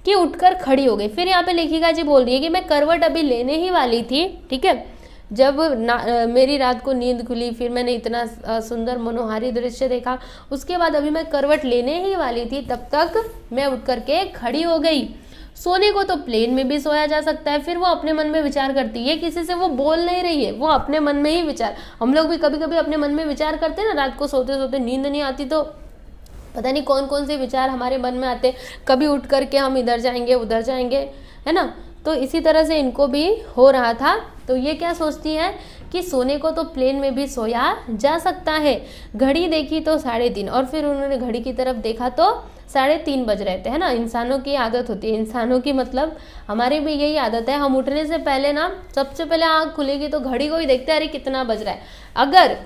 कि उठकर खड़ी हो गई। फिर यहाँ पे लेखिका जी बोल रही है कि मैं करवट अभी लेने ही वाली थी, ठीक है, जब मेरी रात को नींद खुली, फिर मैंने इतना सुंदर मनोहारी दृश्य देखा, उसके बाद अभी मैं करवट लेने ही वाली थी, तब तक मैं उठ करके खड़ी हो गई। सोने को तो प्लेन में भी सोया जा सकता है। फिर वो अपने मन में विचार करती है, किसी से वो बोल नहीं रही है, वो अपने मन में ही विचार, हम लोग भी कभी कभी अपने मन में विचार करते हैं ना, रात को सोते सोते नींद नहीं आती तो पता नहीं कौन कौन से विचार हमारे मन में आते, कभी उठ करके हम इधर जाएंगे उधर जाएंगे, है ना। तो इसी तरह से इनको भी हो रहा था। तो ये क्या सोचती है कि सोने को तो प्लेन में भी सोया जा सकता है। घड़ी देखी तो 3:30, और फिर उन्होंने घड़ी की तरफ देखा तो 3:30 बज रहे थे, है ना। इंसानों की आदत होती है, इंसानों की मतलब हमारी भी यही आदत है, हम उठने से पहले ना सबसे पहले आँख खुलेगी तो घड़ी को ही देखते हैं, अरे कितना बज रहा है। अगर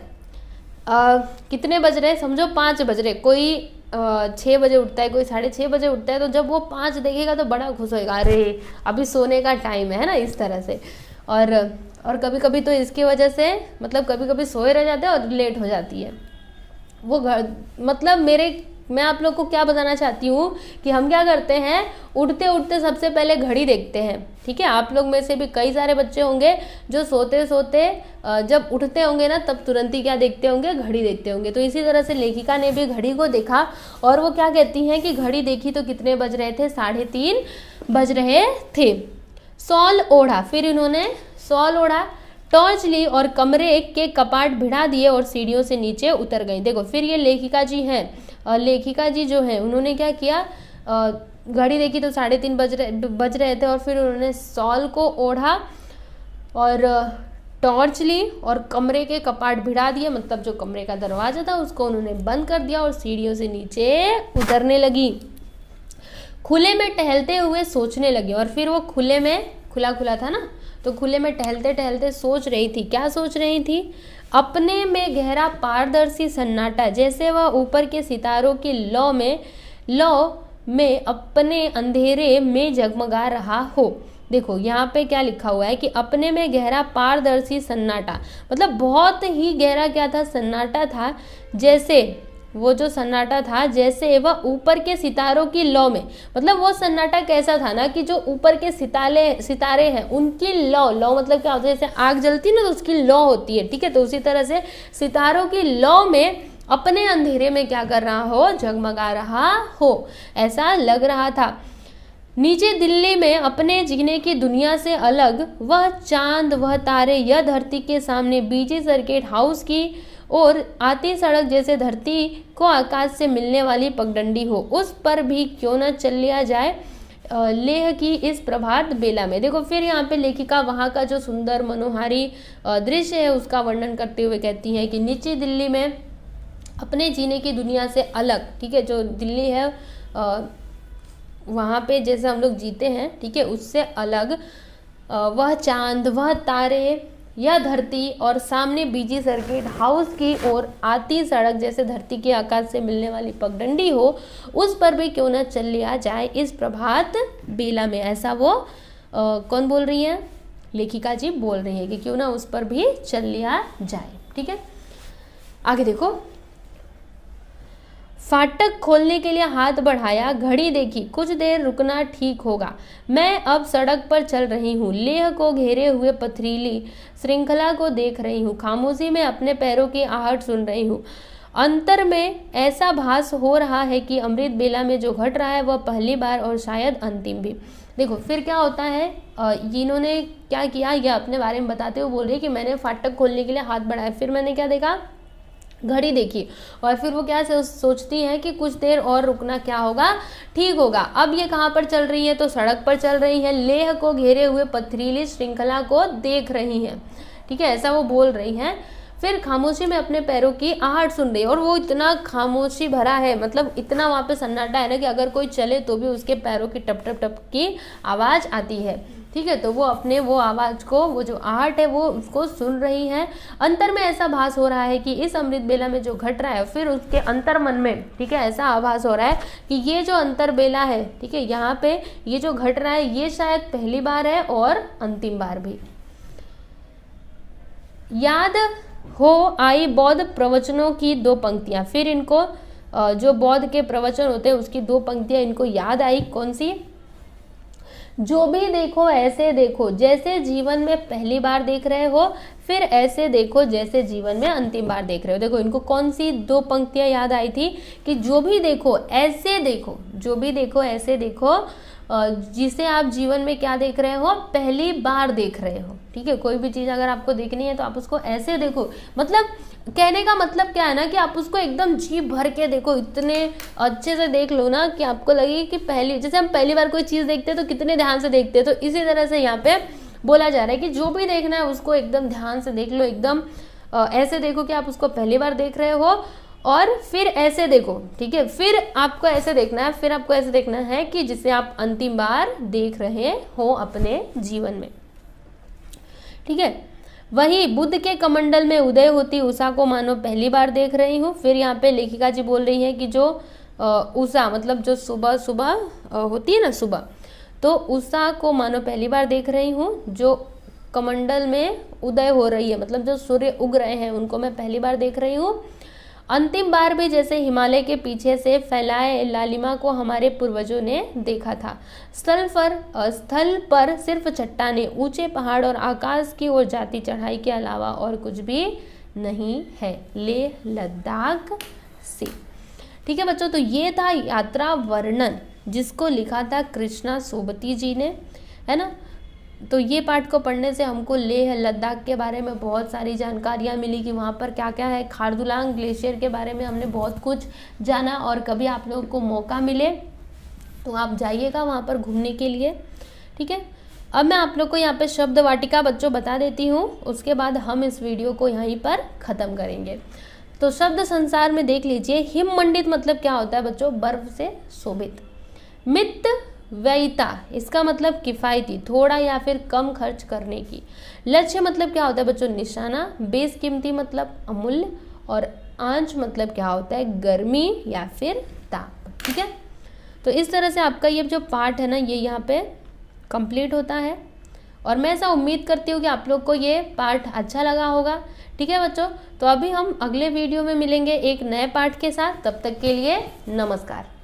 कितने बज रहे, समझो 5 बज रहे, कोई 6 बजे उठता है, कोई 6:30 बजे उठता है, तो जब वो 5 देखेगा तो बड़ा खुश होएगा, अरे अभी सोने का टाइम है ना, इस तरह से। और कभी कभी तो इसकी वजह से मतलब कभी कभी सोए रह जाते हैं और लेट हो जाती है वो मतलब मैं आप लोग को क्या बताना चाहती हूँ कि हम क्या करते हैं, उठते उठते सबसे पहले घड़ी देखते हैं। ठीक है, आप लोग में से भी कई सारे बच्चे होंगे जो सोते सोते जब उठते होंगे ना तब तुरंत ही क्या देखते होंगे, घड़ी देखते होंगे। तो इसी तरह से लेखिका ने भी घड़ी को देखा और वो क्या कहती हैं कि घड़ी देखी तो कितने बज रहे थे, 3:30 बज रहे थे। शॉल ओढ़ा, फिर इन्होंने शॉल ओढ़ा, टॉर्च ली और कमरे के कपाट भिड़ा दिए और सीढ़ियों से नीचे उतर गई। देखो फिर ये लेखिका जी हैं, लेखिका जी जो हैं उन्होंने क्या किया, घड़ी देखी तो 3:30 बज रहे थे और फिर उन्होंने शॉल को ओढ़ा और टॉर्च ली और कमरे के कपाट भिड़ा दिए, मतलब जो कमरे का दरवाजा था उसको उन्होंने बंद कर दिया और सीढ़ियों से नीचे उतरने लगी। खुले में टहलते हुए सोचने लगी, और फिर वो खुले में खुला था ना, तो खुले में टहलते टहलते सोच रही थी, क्या सोच रही थी? अपने में गहरा पारदर्शी सन्नाटा, जैसे वह ऊपर के सितारों की लौ में अपने अंधेरे में जगमगा रहा हो। देखो यहाँ पे क्या लिखा हुआ है कि अपने में गहरा पारदर्शी सन्नाटा, मतलब बहुत ही गहरा क्या था? सन्नाटा था। जैसे वो जो सन्नाटा था जैसे वह ऊपर के सितारों की लौ में, मतलब वो सन्नाटा कैसा था ना कि जो ऊपर के सितारे हैं उनकी लौ मतलब क्या होता है? जैसे आग जलती है ना तो उसकी लौ होती है, ठीक है। तो उसी तरह से सितारों की लौ में अपने अंधेरे में क्या कर रहा हो? जगमगा रहा हो, ऐसा लग रहा था। नीचे दिल्ली में अपने जीने की दुनिया से अलग वह चांद, वह तारे, यह धरती के सामने बीजी सर्किट हाउस की और आती सड़क जैसे धरती को आकाश से मिलने वाली पगडंडी हो, उस पर भी क्यों न चल लिया जाए लेह की इस प्रभात बेला में। देखो फिर यहाँ पे लेखिका वहाँ का जो सुंदर मनोहारी दृश्य है उसका वर्णन करते हुए कहती हैं कि नीचे दिल्ली में अपने जीने की दुनिया से अलग, ठीक है, जो दिल्ली है वहाँ पे जैसे हम लोग जीते हैं, ठीक है, उससे अलग वह चांद, वह तारे, यह धरती और सामने बीजी सर्किट हाउस की ओर आती सड़क जैसे धरती के आकाश से मिलने वाली पगडंडी हो, उस पर भी क्यों न चल लिया जाए इस प्रभात बेला में। ऐसा वो कौन बोल रही है? लेखिका जी बोल रही है कि क्यों ना उस पर भी चल लिया जाए, ठीक है। आगे देखो, फाटक खोलने के लिए हाथ बढ़ाया, घड़ी देखी, कुछ देर रुकना ठीक होगा। मैं अब सड़क पर चल रही हूँ, लेह को घेरे हुए पथरीली श्रृंखला को देख रही हूँ, खामोशी में अपने पैरों की आहट सुन रही हूँ। अंतर में ऐसा भास हो रहा है कि अमृत बेला में जो घट रहा है वह पहली बार और शायद अंतिम भी। देखो फिर क्या होता है, इन्होंने क्या किया, यह अपने बारे में बताते हुए बोल रही है कि मैंने फाटक खोलने के लिए हाथ बढ़ाया, फिर मैंने क्या देखा? घड़ी देखी, और फिर वो क्या सोचती है कि कुछ देर और रुकना क्या होगा? ठीक होगा। अब ये कहाँ पर चल रही है? तो सड़क पर चल रही है, लेह को घेरे हुए पथरीली श्रृंखला को देख रही है, ठीक है, ऐसा वो बोल रही हैं। फिर खामोशी में अपने पैरों की आहट सुन रही है, और वो इतना खामोशी भरा है, मतलब इतना वहाँ पे सन्नाटा है ना कि अगर कोई चले तो भी उसके पैरों की टप टप टप की आवाज़ आती है, ठीक है। तो वो अपने वो आवाज़ को, वो जो आहट है वो उसको सुन रही है। अंतर में ऐसा आभास हो रहा है कि इस अमृत बेला में जो घट रहा है, फिर उसके अंतर मन में, ठीक है, ऐसा आभास हो रहा है कि ये जो अंतर बेला है, ठीक है, यहाँ पे ये जो घट रहा है ये शायद पहली बार है और अंतिम बार भी। याद हो आई बौद्ध प्रवचनों की दो पंक्तियां, फिर इनको जो बौद्ध के प्रवचन होते हैं उसकी दो पंक्तियां इनको याद आई। कौन सी? जो भी देखो ऐसे देखो जैसे जीवन में पहली बार देख रहे हो, फिर ऐसे देखो जैसे जीवन में अंतिम बार देख रहे हो। देखो इनको कौन सी दो पंक्तियां याद आई थी कि जो भी देखो ऐसे देखो, जो भी देखो ऐसे देखो, जिसे आप जीवन में क्या देख रहे हो? पहली बार देख रहे हो, ठीक है। कोई भी चीज़ अगर आपको देखनी है तो आप उसको ऐसे देखो, मतलब कहने का मतलब क्या है ना कि आप उसको एकदम जी भर के देखो, इतने अच्छे से देख लो ना कि आपको लगे कि जैसे हम पहली बार कोई चीज़ देखते हैं तो कितने ध्यान से देखते हैं, तो इसी तरह से यहाँ पे बोला जा रहा है कि जो भी देखना है उसको एकदम ध्यान से देख लो, एकदम ऐसे देखो कि आप उसको पहली बार देख रहे हो, और फिर ऐसे देखो, ठीक है, फिर आपको ऐसे देखना है, फिर आपको ऐसे देखना है कि जिसे आप अंतिम बार देख रहे हो अपने जीवन में, ठीक है। वही बुद्ध के कमंडल में उदय होती उषा को मानो पहली बार देख रही हूँ। फिर यहाँ पे लेखिका जी बोल रही है कि जो उषा मतलब जो सुबह सुबह होती है ना सुबह, तो उषा को मानो पहली बार देख रही हूँ। जो कमंडल में उदय हो रही है, मतलब जो सूर्य उग रहे हैं, उनको मैं पहली बार देख रही हूँ। अंतिम बार भी जैसे हिमालय के पीछे से फैलाए लालिमा को हमारे पूर्वजों ने देखा था। स्थल पर सिर्फ चट्टानें, ऊंचे पहाड़ और आकाश की ओर जाती चढ़ाई के अलावा और कुछ भी नहीं है लेह लद्दाख से, ठीक है बच्चों। तो ये था यात्रा वर्णन जिसको लिखा था कृष्णा सोबती जी ने, है ना। तो ये पाठ को पढ़ने से हमको लेह लद्दाख के बारे में बहुत सारी जानकारियाँ मिली कि वहाँ पर क्या क्या है। खारदुलांग ग्लेशियर के बारे में हमने बहुत कुछ जाना, और कभी आप लोगों को मौका मिले तो आप जाइएगा वहाँ पर घूमने के लिए, ठीक है। अब मैं आप लोग को यहाँ पे शब्द वाटिका बच्चों बता देती हूँ, उसके बाद हम इस वीडियो को यहीं पर ख़त्म करेंगे। तो शब्द संसार में देख लीजिए, हिम मंडित मतलब क्या होता है बच्चों? बर्फ से शोभित। मित व्ययिता, इसका मतलब किफ़ायती, थोड़ा या फिर कम खर्च करने की। लक्ष्य मतलब क्या होता है बच्चों, निशाना। बेशकीमती मतलब अमूल्य। और आंच मतलब क्या होता है, गर्मी या फिर ताप। ठीक है, तो इस तरह से आपका ये जो पार्ट है ना, ये यहाँ पे कंप्लीट होता है। और मैं ऐसा उम्मीद करती हूँ कि आप लोग को ये पार्ट अच्छा लगा होगा। ठीक है बच्चों, तो अभी हम अगले वीडियो में मिलेंगे एक नए पार्ट के साथ। तब तक के लिए नमस्कार।